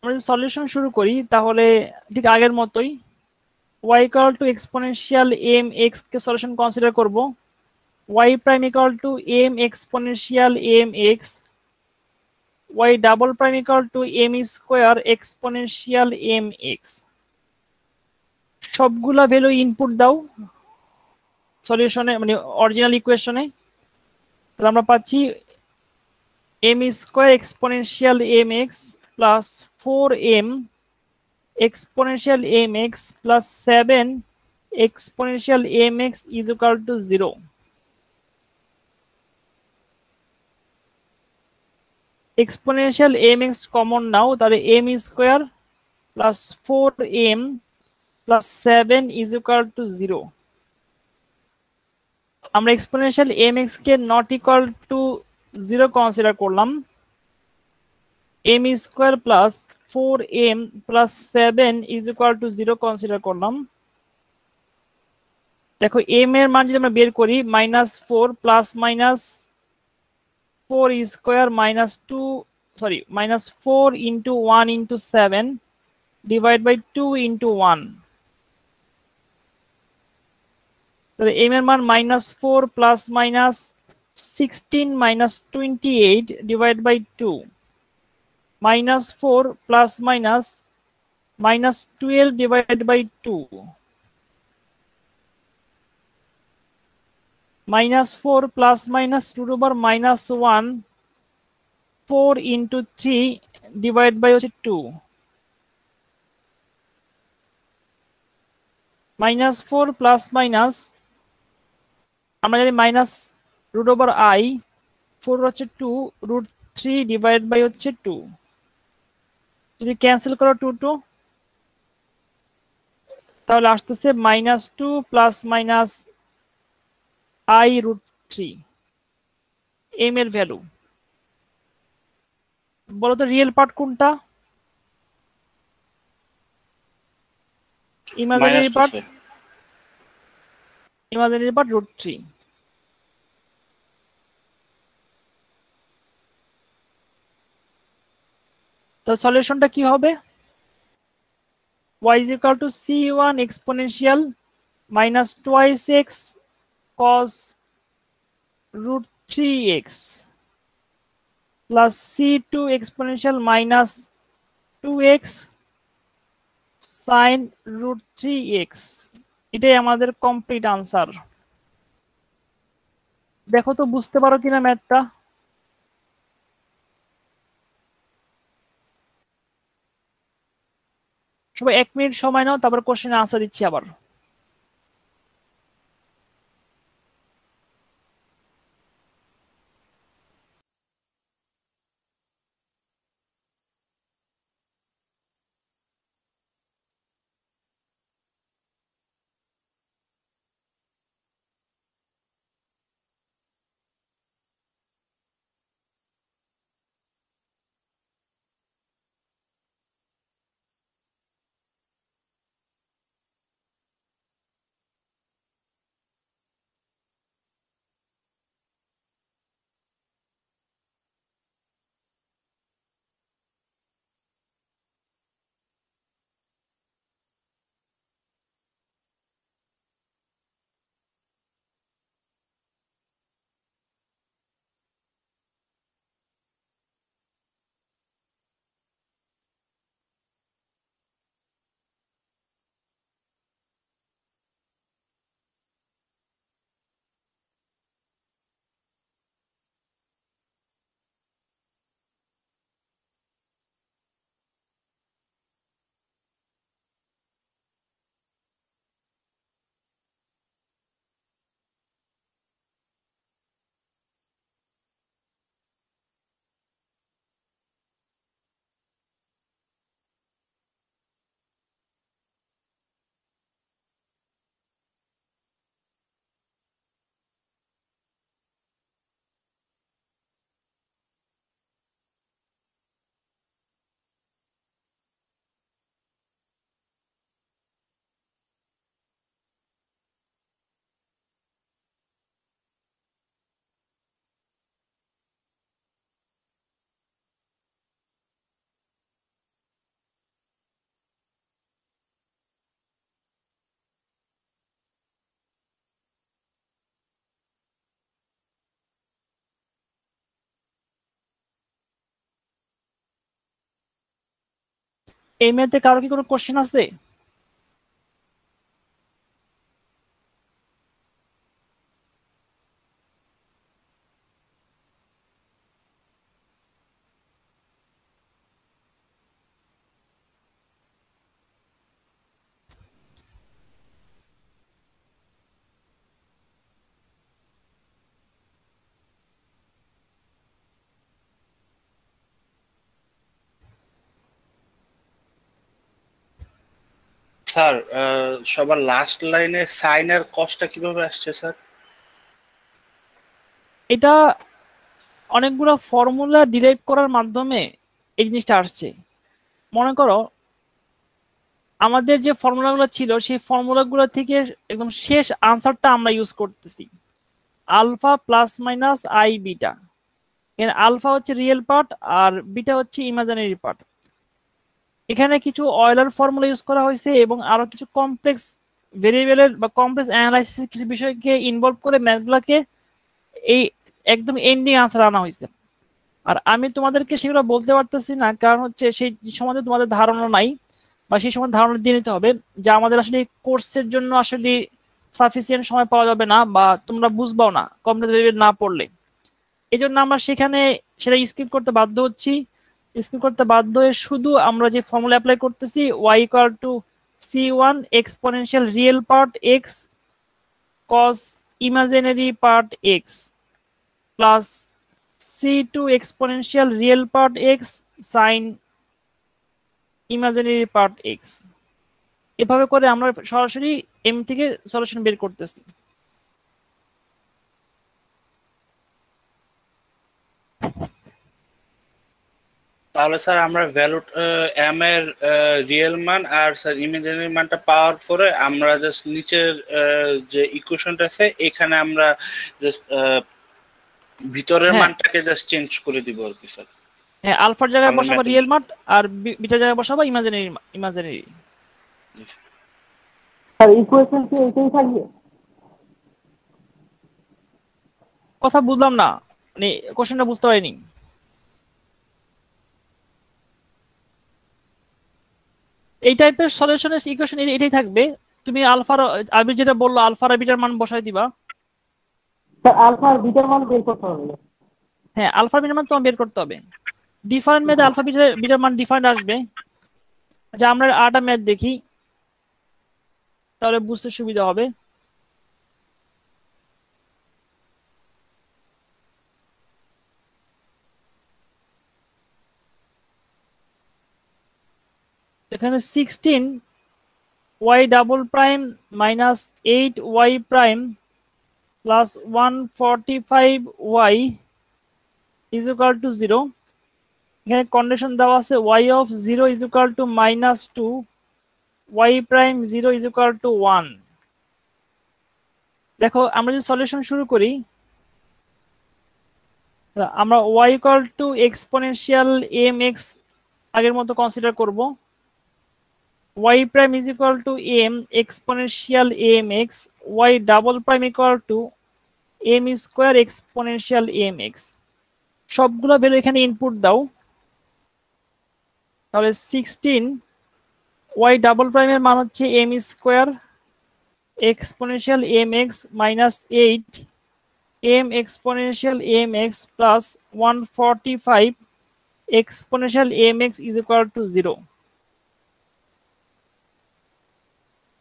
আমরা যদি সলিউশন শুরু করি তাহলে ঠিক আগের মতোই y = এক্সপোনেনশিয়াল mx কে সলিউশন কনসিডার করব, y prime = m exponential mx y double prime equal to m square exponential mx। সবগুলা ভ্যালু ইনপুট দাও সলিউশনে, মানে অরিজিনাল ইকুয়েশনে। তাহলে আমরা পাচ্ছি m square exponential mx plus 4m exponential mx plus 7 exponential mx is equal to 0। exponential mx common নাও, তাহলে m square plus 4m plus 7 is equal to 0। আমরা exponential mx K not equal to 0 consider করলাম, m square plus 4m plus 7 is equal to 0 consider করলাম। দেখো m এর মান যদি আমরা বের করি -4 plus minus 4 square minus 2 sorry -4 into 1 into 7 divide by 2 into 1। তাহলে m এর মান -4 plus minus 16 minus 28 divided by 2, -4 plus minus -12 divided by 2, -4 plus minus root over -1 4 into 3 divided by 2, -4 plus minus আমরা জানি মাইনাস root over I 4 হচ্ছে 2 √3 divide by হচ্ছে 2, যদি cancel করো 2 2 তাহলে আসতেছে -2 প্লাস মাইনাস I √3 m এর ভ্যালু। বলো তো রিয়েল পার্ট কোনটা, ইমাজিনারি পার্ট? Imaginary part √3। তো সলিউশনটা কি হবে? y is equal to c1 exponential minus twice x cos √3x plus c2 exponential minus 2x sin √3x। এটাই আমাদের কমপ্লিট আনসার। দেখো তো বুঝতে পারো কিনা ম্যাথটা। সবাই 1 মিনিট সময় নাও, তারপর কোশ্চেনের আনসার দিচ্ছি আবার। এই ম্যাথে কারো কি কোনো কোশ্চেন আছে? স্যার সবার লাস্ট লাইনে সাইনের কস্টটা কিভাবে আসছে স্যার? এটা অনেকগুলো ফর্মুলা ডিরাইভ করার মাধ্যমে এই জিনিসটা আসছে। মনে করো আমাদের যে ফর্মুলাগুলো ছিল সেই ফর্মুলাগুলো থেকে একদম শেষ আনসারটা আমরা ইউজ করতেছি, alpha plus minus i beta. এখানে আলফা হচ্ছে রিয়েল পার্ট আর বিটা হচ্ছে ইমাজিনারি পার্ট। এখানে কিছু অয়লার ফর্মুলা ইউজ করা হয়েছে এবং আরো কিছু কমপ্লেক্স ভেরিয়েবলের বা কমপ্লেক্স অ্যানালাইসিস কিছু বিষয়কে ইনভলভ করে ম্যাথগুলোকে এই একদম এন্ডিং আনসার আনা হয়েছে। আর আমি তোমাদেরকে সেগুলো বলতে পারতেছি না, কারণ হচ্ছে সেই সম্বন্ধে তোমাদের ধারণা নাই বা সেই সময় ধারণা দিয়ে নিতে হবে, যা আমাদের আসলে কোর্সের জন্য আসলে সাফিসিয়েন্ট সময় পাওয়া যাবে না বা তোমরা বুঝবাও না কমপ্লেক্স ভেরিয়েবল না পড়লে। এই জন্য আমরা সেখানে সেটা স্কিপ করতে বাধ্য হচ্ছি। স্কিপ করতে বাধ্য হয়ে শুধু আমরা যে ফর্মুলা অ্যাপ্লাই করতেছি y equal two c1 exponential real part x cos imaginary part x plus c2 exponential real part x sin imaginary part x। এভাবে করে আমরা সরাসরি এম থেকে সলিউশন বের করতেছি। তাহলে স্যার আমরা ভ্যালু এম এর রিয়েল মান আর স্যার ইমাজিনারি মানটা পাওয়ার পরে আমরা জাস্ট নিচের যে ইকুয়েশনটা আছে এখানে আমরা জাস্ট ভিতরের হ্যাঁ। মানটাকে জাস্ট চেঞ্জ করে দিব আর কি স্যার। হ্যাঁ, আলফার জায়গায় আমরা বসাবো matching রিয়েল মান আর বিটার জায়গায় বসাবো ইমাজিনারি। স্যার ইকুয়েশন কি এটাই থাকবে? কথা বুঝলাম না, মানে কোশ্চেনটা বুঝতে পারিনি। এই টাইপের সলিউশনের ইকুয়েশন এটাই থাকবে। তুমি আলফার আবির যেটা বললো আলফা আর বিটার মান বসাই দিবা। স্যার আলফা আর বিটার মান বের করতে হবে। হ্যাঁ, আলফা বিটার মান তোমার বের করতে হবে। ডিফারেন্ট ম্যাথে আলফা বিটার মান ডিফারেন্ট আসবে। আচ্ছা, আমরা আরেকটা ম্যাথ দেখি, তাহলে বুঝতে সুবিধা হবে। এখানে 16 y double prime minus 8 y prime plus 145 y is equal to 0। এখানে কন্ডিশন দেওয়া আছে y of 0 is equal to minus 2, y prime 0 is equal two 1। দেখো আমরা যদি সলিউশন শুরু করি, আমরা y equal to exponential mx আগের মতো কনসিডার করব। y prime is equal to m exponential amx, y double prime equal to m square exponential mx। সবগুলো ভ্যালু এখানে ইনপুট দাও। তাহলে 16 y ডাবল প্রাইম এর মান হচ্ছে m square exponential mx minus 8 m exponential mx plus 145 exponential mx is equal to 0।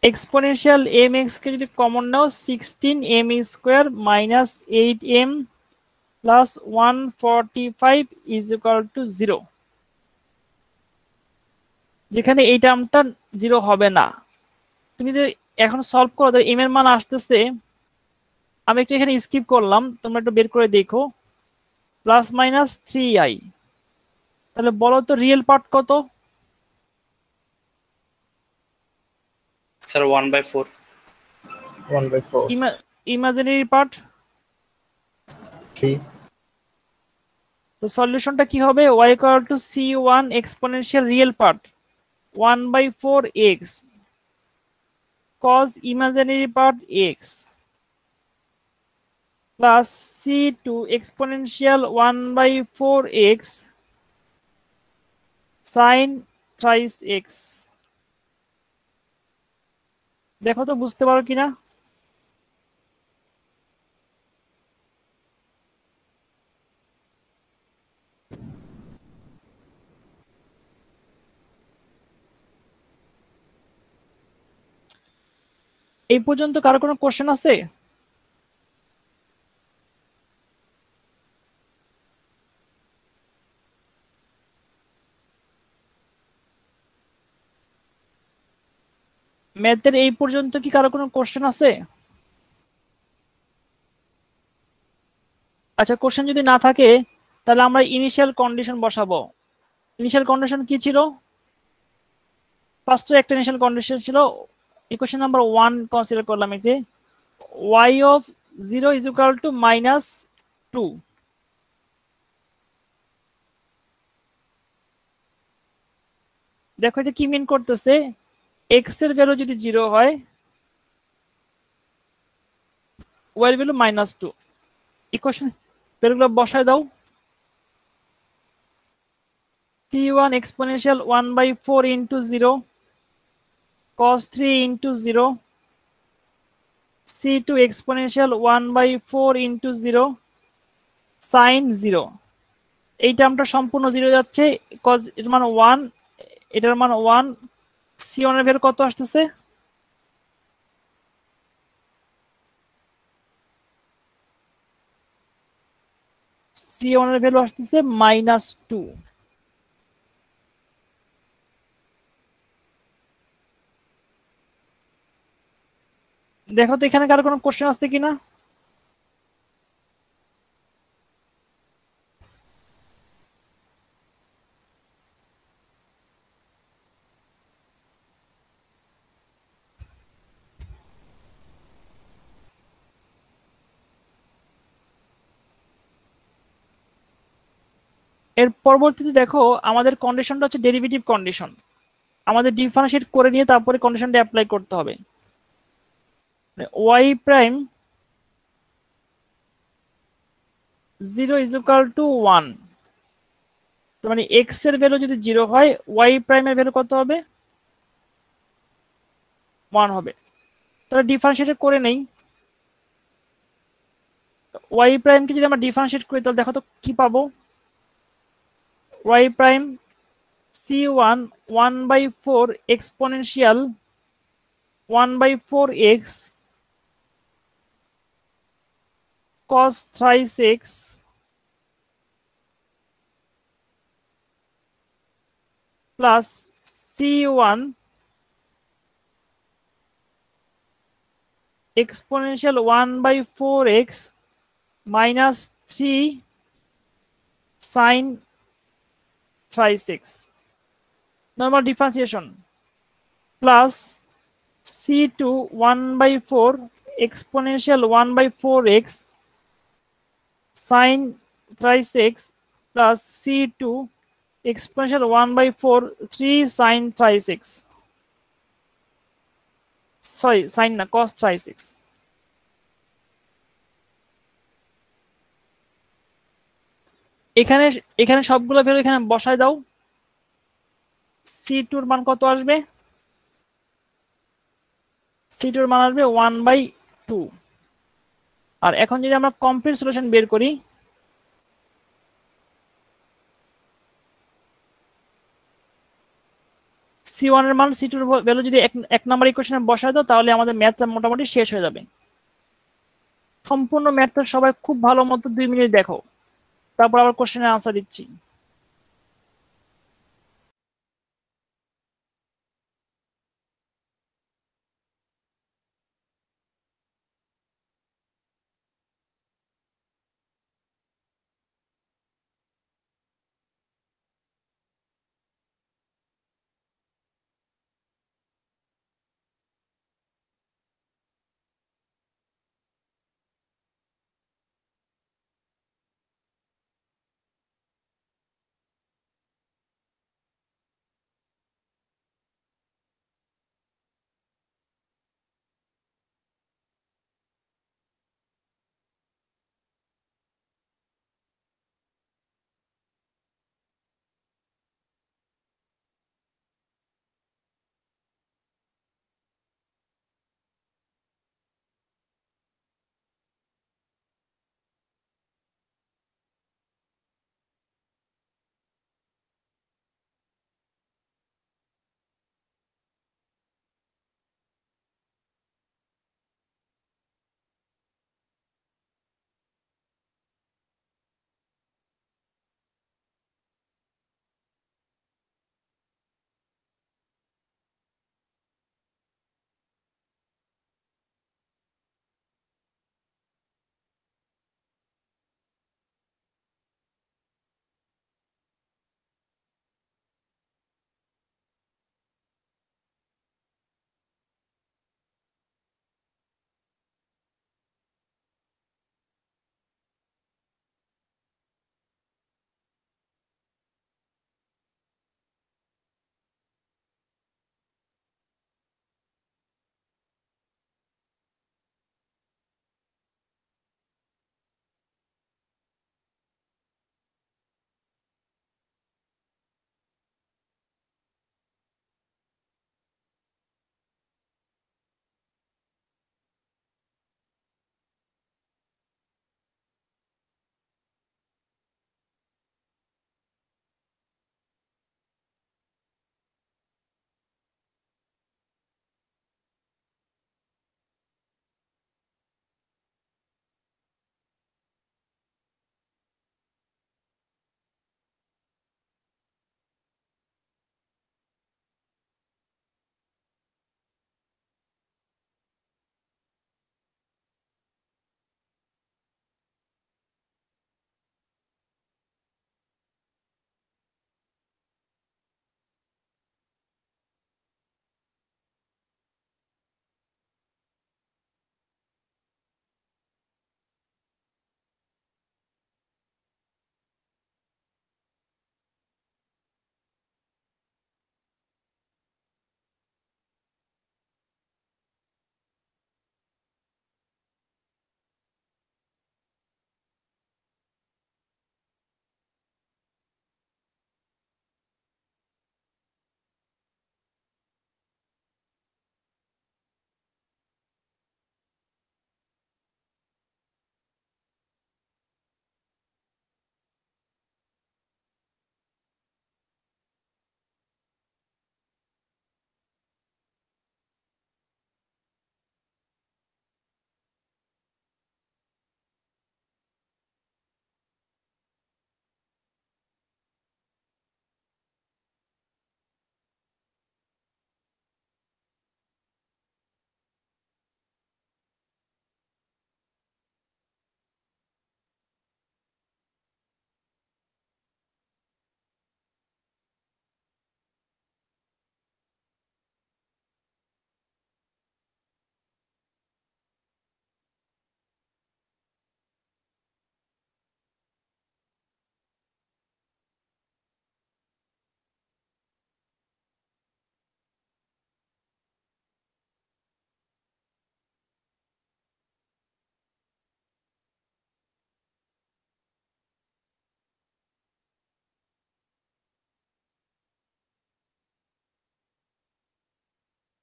Exponential mx কে যদি common now 16 m square minus 8m plus 145 is equal to 0। যেখানে এই টার্মটা 0 হবে না। তুমি যদি এখন সলভ করো তাহলে m এর মান আসতেছে, আমি একটু এখানে স্কিপ করলাম, তোমরা একটু বের করে দেখো, প্লাস মাইনাস 3i। তাহলে বলো তো রিয়েল পার্ট কত? স্যার 1/4। 1/4 ইমাজিনারি পার্ট 3 তো সলিউশনটা কি হবে? y equal two c1 exponential real part 1/4x cos imaginary part x plus c2 exponential 1/4x sin thrice x. দেখো তো বুঝতে পারো কিনা। এই পর্যন্ত কারো কোনো কোশ্চেন আছে? ম্যাথের এই পর্যন্ত কি কারো কোনো কোশ্চেন আছে? আচ্ছা, কোশ্চেন যদি না থাকে তাহলে আমরা ইনিশিয়াল কন্ডিশন বসাবো। ইনিশিয়াল কন্ডিশন কি ছিল? ফার্স্টে একটা ইনিশিয়াল কন্ডিশন ছিল, ইকুয়েশন নাম্বার 1 কনসিডার করলাম, এটি y of 0 is equal two -2। দেখো এটা কি মিন করতেছে, x এর ভ্যালু যদি 0 হয়, y এর ভ্যালু -2। ইকুয়েশন ভ্যালুগুলো বসায় দাও। c1 exponential 1/4 into 0 cos 3 into 0, c2 exponential 1/4 into 0 sin 0। এই টার্মটা সম্পূর্ণ 0 যাচ্ছে, cos এর মান 1, এটার মান 1। c1 এর ভ্যালু কত আসতেছে? c1 এর ভ্যালু আসতেছে -2। দেখো তো এখানে কারো কোনো কোশ্চেন আসছে কিনা। এর পরবর্তীতে দেখো আমাদের কন্ডিশনটা হচ্ছে ডেরিভেটিভ কন্ডিশন। আমাদের ডিফারেন্সিয়েট করে নিয়ে তারপরে কন্ডিশনটা অ্যাপ্লাই করতে হবে। y prime 0 is equal two 1, তার মানে x এর ভ্যালু যদি 0 হয়, y প্রাইমের ভ্যালু কত হবে? 1 হবে। তাহলে ডিফারেন্সিয়েট করে নেই। y প্রাইমকে যদি আমরা ডিফারেন্সিয়েট করি তাহলে দেখো তো কি পাবো। y prime c1 1/4 exponential 1/4x cos thrice x plus c1 exponential 1/4x minus 3 sin thrice x normal differentiation plus c2 1/4 exponential 1/4x sin thrice x plus c2 exponential 1/4 3 sin thrice x, sorry sin না cos thrice x। এখানে এখানে সবগুলো value এখানে বসায় দাও। c2 এর মান কত আসবে? c2 এর মান আসবে 1/2। আর এখন যদি আমরা কমপ্লিট সলিউশন বের করি, c1 এর মান c2 এর ভ্যালু যদি এক নাম্বার ইকুয়েশনে বসায় দাও তাহলে আমাদের ম্যাথটা মোটামুটি শেষ হয়ে যাবে। সম্পূর্ণ ম্যাথটা সবাই খুব ভালো মতো 2 মিনিট দেখো, তারপর আবার কোশ্চেনের আনসার দিচ্ছি।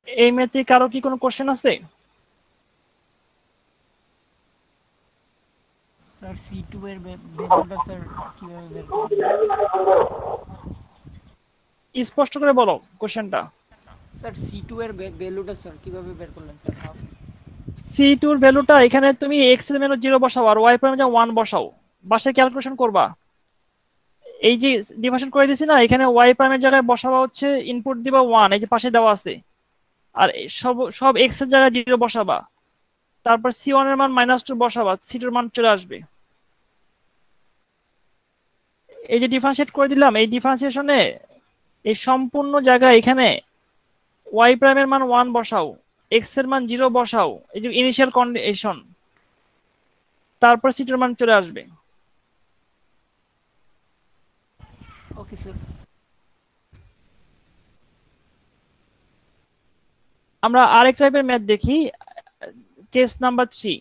এই ম্যাথে কারো কি কোনো কোশ্চেন আছে? স্যার C2 এর ভ্যালুটা স্যার কিভাবে বের করবেন? স্পষ্ট করে বলো কোশ্চেনটা। স্যার C2 এর ভ্যালুটা স্যার কিভাবে বের করলেন স্যার? হাফ C2 এর ভ্যালুটা এখানে তুমি x এর ভ্যালু 0 বসাও আর y প্রাইম 1 বসাও, বাসায় ক্যালকুলেশন করবা। এই যে ডিভিশন করে দিছি না, এখানে y প্রাইমের জায়গায় বসাবা হচ্ছে ইনপুট দিবা 1, এই যে পাশে দেওয়া আছে, আর সব সব x এর জায়গায় 0 বসাবা, তারপর C1 এর মান -2 বসাবা, C2 এর মান চলে আসবে। এই যে ডিফারেন্সিয়েট করে দিলাম, এই ডিফারেন্সিয়েশনে এই সম্পূর্ণ জায়গায় এখানে y প্রাইমের মান 1 বসাও, x এর মান 0 বসাও, এই যে ইনিশিয়াল কন্ডিশন, তারপর C2 এর মান চলে আসবে। Okay sir. আমরা আরেক টাইপের ম্যাথ দেখি, কেস নাম্বার 3।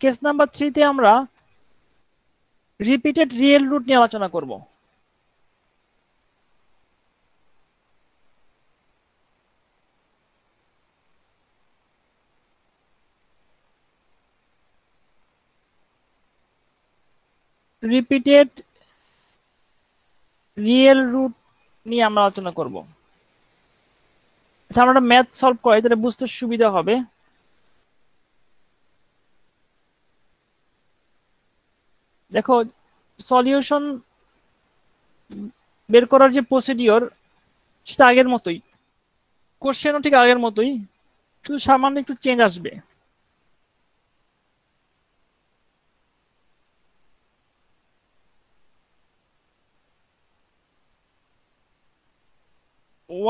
কেস নাম্বার 3 তে আমরা রিপিটেড রিয়েল রুট নিয়ে আলোচনা করব। রিপিটেড রিয়েল রুট নিয়ে আমরা আলোচনা করব। আচ্ছা, আমরা ম্যাথ সলভ করি তাহলে বুঝতে সুবিধা হবে। দেখো, সলিউশন বের করার যে প্রসিডিওর সেটা আগের মতোই, কোশ্চেনও ঠিক আগের মতোই, শুধু সামান্য একটু চেঞ্জ আসবে।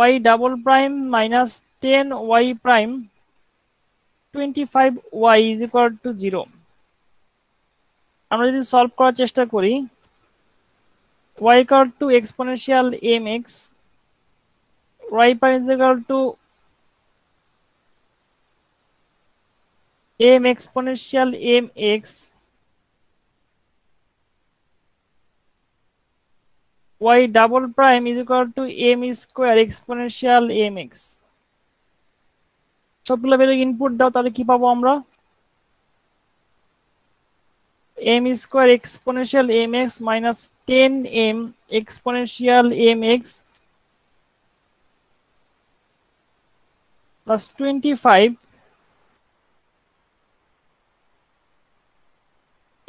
y double prime minus 10y prime 25y is equal to 0। আমরা যদি সলভ করার চেষ্টা করি, y equal to exponential mx, y prime is equal to m exponential mx, y double prime is equal to m square exponential mx। সবগুলো value input দাও, তাহলে কি পাবো আমরা? m square exponential mx minus 10m exponential mx plus 25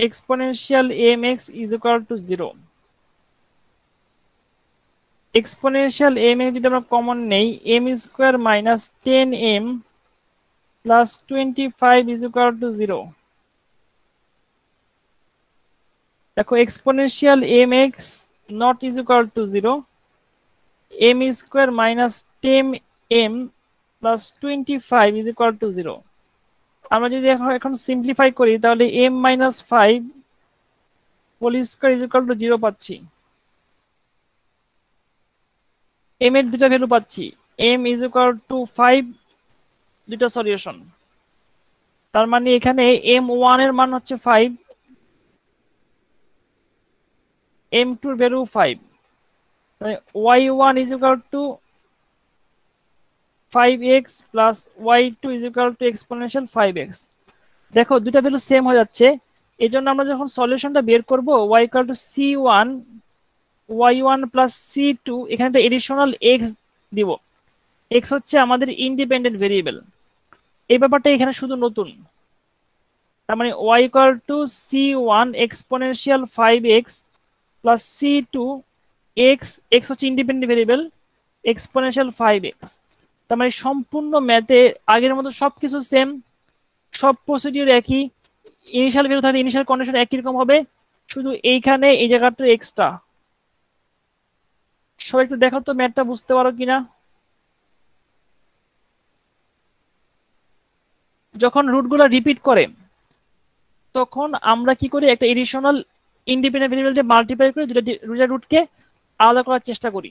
exponential mx is equal to 0। Exponential mx যদি আমরা common নেই, m square minus 10m plus 25 is equal to 0। দেখো, exponential mx not is equal to 0, m square minus 10m plus 25 is equal to 0। আমরা যদি এখন simplify করি তাহলে m minus 5 whole square is equal to 0 পাচ্ছি। m এর দুটো value পাচ্ছি, m ইজ ইকুয়াল টু 5, দুটো সলিউশন। তার মানে এখানে m1 এর মান হচ্ছে 5, m2 এর ভ্যালু 5, মানে y1 is equal two 5x plus y2 is equal to exponential 5x। দেখো, দুটো ভ্যালু সেম হয়ে যাচ্ছে, এই জন্য আমরা যখন সলিউশনটা বের করব y equal two c1 y1 plus c2, এখানে একটা এডিশনাল x দিব। x হচ্ছে আমাদের ইন্ডিপেন্ডেন্ট ভেরিয়েবল, এই ব্যাপারটা এখানে শুধু নতুন। তার মানে y equal two c1 exponential 5x plus c2 x হচ্ছে ইন্ডিপেন্ডেন্ট ভেরিয়েবল এক্সপোনেনশিয়াল 5x। তার মানে সম্পূর্ণ ম্যাথে আগের মতো সবকিছু সেম, সব প্রসিডিউর একই, ইনিশিয়াল ভ্যালু থাকলে ইনিশিয়াল কন্ডিশন একই রকম হবে, শুধু এইখানে এই জায়গাটা এক্সট্রা। সবাই একটু দেখো তো ম্যাথটা বুঝতে পারো কিনা। যখন রুটগুলো রিপিট করে তখন আমরা কি করি, একটা এডিশনাল ইন্ডিপেন্ডেন্ট ভেরিয়েবল দিয়ে মাল্টিপ্লাই করে দুটো রুটকে আলাদা করার চেষ্টা করি।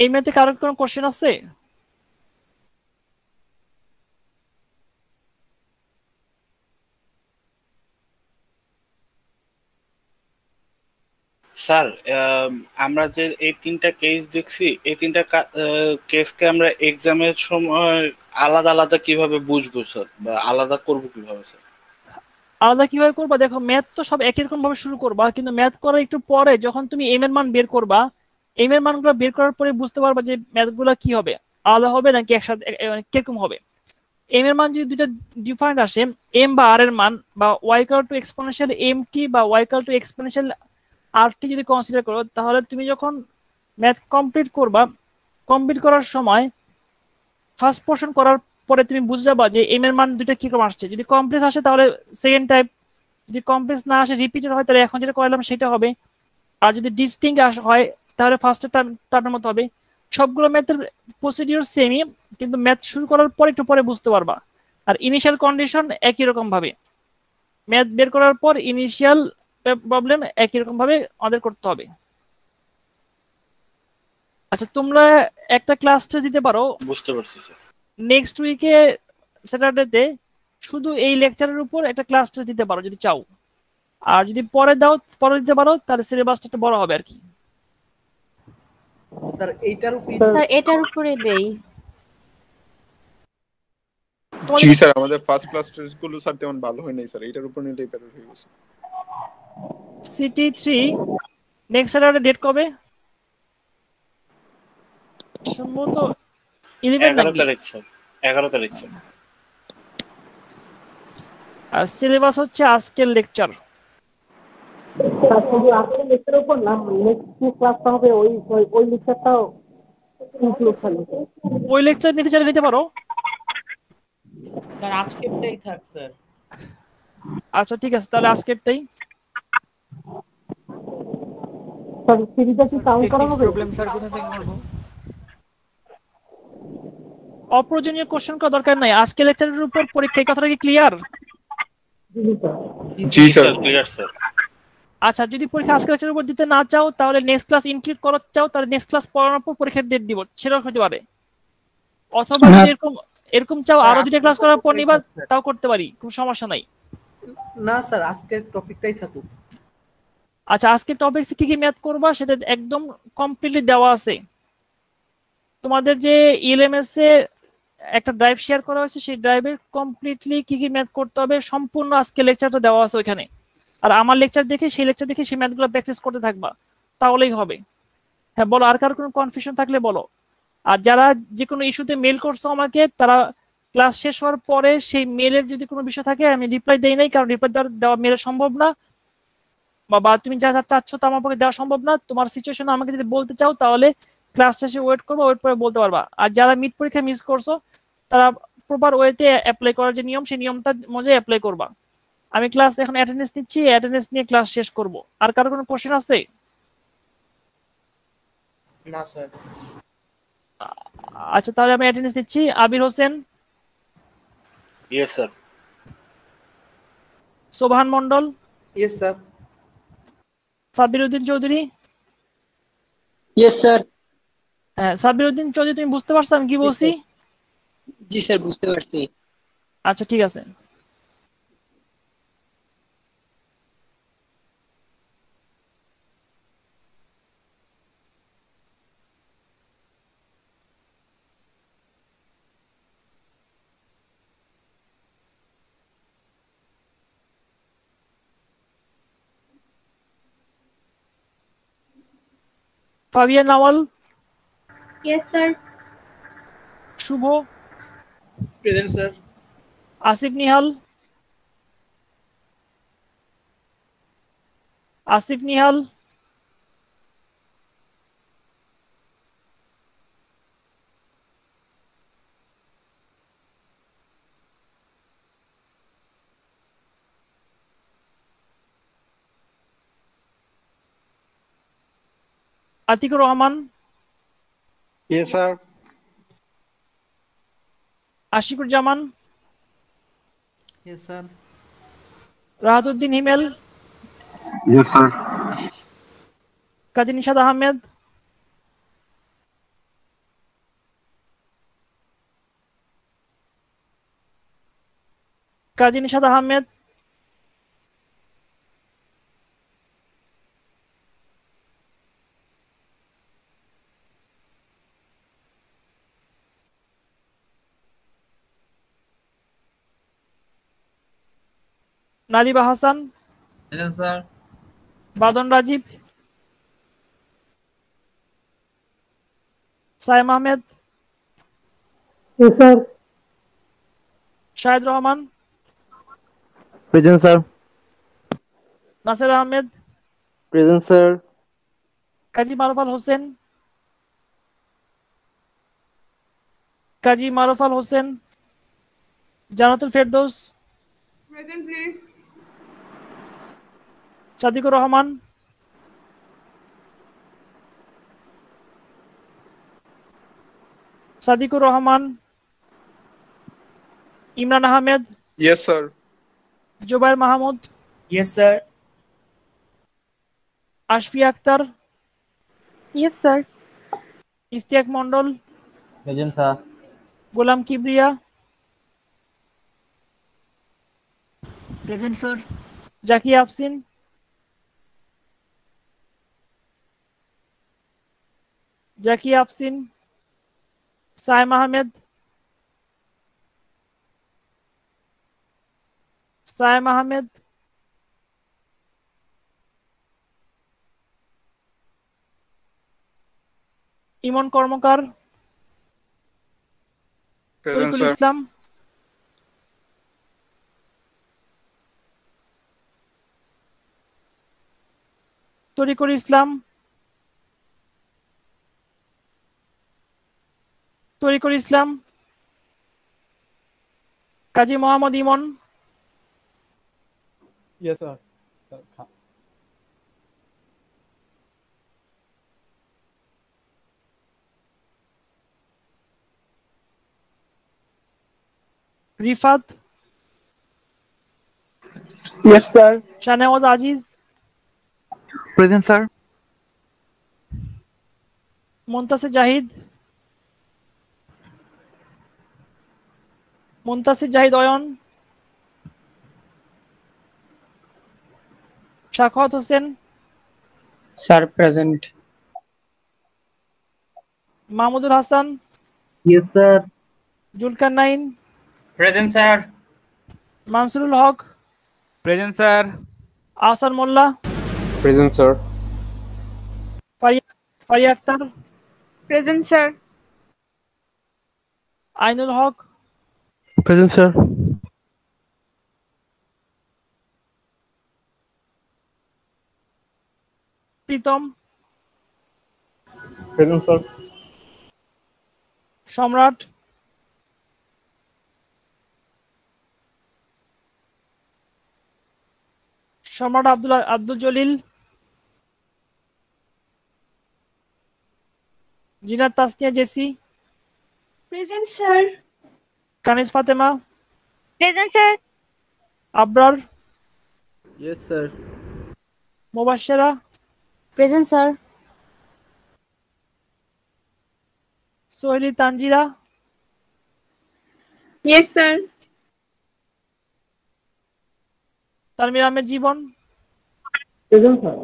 এই ম্যাথে কারোর কোনো কোশ্চেন আছে? স্যার আমরা যে এই তিনটা কেস দেখছি, এই তিনটা কেসকে আমরা এক্সামের সময় আলাদা আলাদা কিভাবে বুঝবো স্যার, বা আলাদা করবো কিভাবে স্যার? আলাদা কিভাবে করবা, দেখো ম্যাথ তো সব একই রকম ভাবে শুরু করবা, কিন্তু ম্যাথ করার একটু পরে যখন তুমি এম এর মান বের করবা, এম এর মানগুলো বের করার পরে বুঝতে পারবা যে ম্যাথগুলো কি হবে, আলাদা হবে নাকি একসাথে মানে কিরকম হবে। এম এর মান যদি দুইটা ডিফারেন্ট আসে, এম বা আর এর মান, বা y equal to exponential m t বা y equal to exponential r t যদি কনসিডার করো, তাহলে তুমি যখন ম্যাথ কমপ্লিট করবা, কমপ্লিট করার সময় ফার্স্ট পোর্শন করার পরে তুমি বুঝে যাবা যে এম এর মান দুইটা কিরকম আসছে। যদি কমপ্লেক্স আসে তাহলে সেকেন্ড টাইপ, যদি কমপ্লেক্স না আসে রিপিটেড হয় তাহলে এখন যেটা করালাম সেটা হবে, আর যদি ডিস্টিংক্ট হয় তাহলে ফার্স্টের টার্মের মতো হবে। সবগুলো ম্যাথের প্রসিডিওর সেমই, কিন্তু ম্যাথ শুরু করার পর একটু পরে বুঝতে পারবা। আর ইনিশিয়াল কন্ডিশন একই রকম ভাবে, ম্যাথ বের করার পর ইনিশিয়াল প্রবলেম একই রকম ভাবে আমাদের করতে হবে। আচ্ছা, তোমরা একটা ক্লাস টেস্ট দিতে পারো বুঝতে পারছি স্যার। নেক্সট উইকে স্যাটারডেতে, শুধু এই লেকচারের উপর একটা ক্লাস টেস্ট দিতে পারো যদি চাও। আর যদি পরে দাও, পরে দিতে পারো, তাহলে সিলেবাসটা একটু বড় হবে আর কি। স্যার এইটার উপরে স্যার এটার উপরে দেই। জি স্যার, আমাদের ফার্স্ট ক্লাস টেস্ট গুলো স্যার তেমন ভালো হয় নাই স্যার, এটার উপর নিলেই বেটার হয়ে গেছে। সিটি 3 নেক্সট স্যাটারডে ডেট কবে? সম্ভবত 11 11 নাকি? তারিখ স্যার, 11 তারিখ স্যার। আর সিলেবাস হচ্ছে আজকের লেকচার। স্যার শুধু আজকের লেকচারের উপর না, নেক্সট ক্লাসটা হবে ওই ওই লেকচারটাও ইনক্লুড থাকবে। ওই লেকচার নিতে চাইলে নিতে পারো। স্যার আজকেরটাই থাক স্যার। আচ্ছা ঠিক আছে, তাহলে আজকেরটাই। স্যার সিরিজটা কি কাউন্ট করা হবে? প্রবলেম স্যার কোথা থেকে করব? অপ্রয়োজনীয় কোশ্চেন করা দরকার নাই, আজকে লেকচারের উপর পরীক্ষা, এই কথাটা কি ক্লিয়ার? জি স্যার। Clear sir. আচ্ছা, যদি পরীক্ষা আজকে লেকচারের উপর দিতে না চাও, তাহলে নেক্সট ক্লাস ইনক্লুড করতে চাও, তাহলে নেক্সট ক্লাস পড়ানোর পর পরীক্ষার ডেট দিব, সেটাও হতে পারে। অথবা যদি এরকম এরকম চাও আরো দুটো ক্লাস করার পর নিবা, তাও করতে পারি, কোনো সমস্যা নাই। না স্যার, আজকের টপিকটাই থাকুক। আচ্ছা, আজকে টপিকস কি কি ম্যাথ করবা সেটা একদম কমপ্লিটলি দেওয়া আছে। তোমাদের যে ইএলএমএস এ একটা ড্রাইভ শেয়ার করা হয়েছে, সেই ড্রাইভের কমপ্লিটলি কি কি ম্যাথ করতে হবে সম্পূর্ণ আজকে লেকচারটা দেওয়া আছে ওইখানে। আর আমার লেকচার দেখে সেই ম্যাথগুলো প্র্যাকটিস করতে থাকবা, তাহলেই হবে। হ্যাঁ বলো, আর কারো কোনো কনফিউশন থাকলে বলো। আর যারা যে কোনো ইস্যুতে মেল করছো আমাকে, তারা ক্লাস শেষ হওয়ার পরে সেই মেলের যদি কোনো বিষয় থাকে, আমি রিপ্লাই দেই নাই, কারণ রিপ্লাই দেওয়া মেলে সম্ভব না, বা তুমি যা যা চাচ্ছ তা আমার পক্ষে দেওয়া সম্ভব না। তোমার সিচুয়েশন আমাকে যদি বলতে চাও, তাহলে ক্লাস শেষে ওয়েট করবো, ওয়েট করে বলতে পারবা। আর যারা মিড পরীক্ষা মিস করছো, তারা প্রপার ওয়েতে অ্যাপ্লাই করার যে নিয়ম, সেই নিয়মটা মধ্যে অ্যাপ্লাই করবা। আমি ক্লাস এখন অ্যাটেন্ডেন্স নিচ্ছি, অ্যাটেন্ডেন্স নিয়ে ক্লাস শেষ করব। আর কারো কোনো কোশ্চেন আছে? না স্যার। আচ্ছা, তাহলে আমি অ্যাটেন্ডেন্স নিচ্ছি। Abir Hossain, yes sir. Sobhan Mondal, yes sir. Sabiruddin Chowdhury. Yes sir. হ্যাঁ, সাবিরউদ্দিন চৌধুরী, তুমি বুঝতে পারছো আমি কি বলছি? জি স্যার, বুঝতে পারছি। আচ্ছা ঠিক আছে। Fabia Nawal. Yes sir. Shuvo. Present sir. Asif Nihal. Asif Nihal. Atikur Rahman. Yes sir. Ashikur Zaman. Yes sir. Rahatuddin Himel. Yes sir. Kazi Nishad Ahmed. Kazi Nishat Ahmed, Nadiba Hasan, present sir. Badon Rajib, Saim Ahmed, Yes, sir. Shahed Rahman, Present, sir. Naser Ahmed, Present, sir. Kazi Maruf Al Hossain, Kazi Maruf Al Hossain, Jannatul Ferdous, Present, please. Sadikur Rahman, Sadikur Rahman, Imran Ahmed, yes sir. Jubair Mahmud, yes sir. Ashfia Akter, Yes, sir. Istiak Mondal, present sir. Golam Kibria, present sir. Zaki Afsin, Zaki Afsin, Saim Ahmed, Saim Ahmed, Emon Karmakar, present Tarikul sir. Islam, Tarikul Islam, Tarikul Islam, Kazi Mohammad Emon, Yes, sir. Rifat, Yes, sir. Shahnewaz Aziz, present sir. Muntasir Zahid, Muntasir Zahid Ayon, Shakhawat Hossain, sir present. Mahmudul Hasan, yes sir. Zulkarnain, present sir. Mansurul Haque, present sir. Ahsan Mollah, present sir. Fariya Akter, Present, sir. Ainul Haque, Present, sir. Pritam, Present, sir. Samrat, Samrat Abdul Jalil, Zinat Tasnia Jessy, Present, sir. Kaniz Fatema, Present, sir. Abrar, Yes, sir. Mubashshira, present sir. Soheli Tanzira, Yes, sir. Tanvir Ahmed Jibon. Present, sir.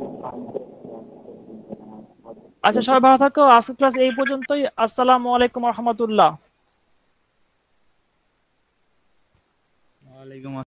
আচ্ছা, সবাই ভালো থাকো। আজকের class এই পর্যন্তই। আসসালামু আলাইকুম রহমতুল্লাহ। ওয়ালাইকুম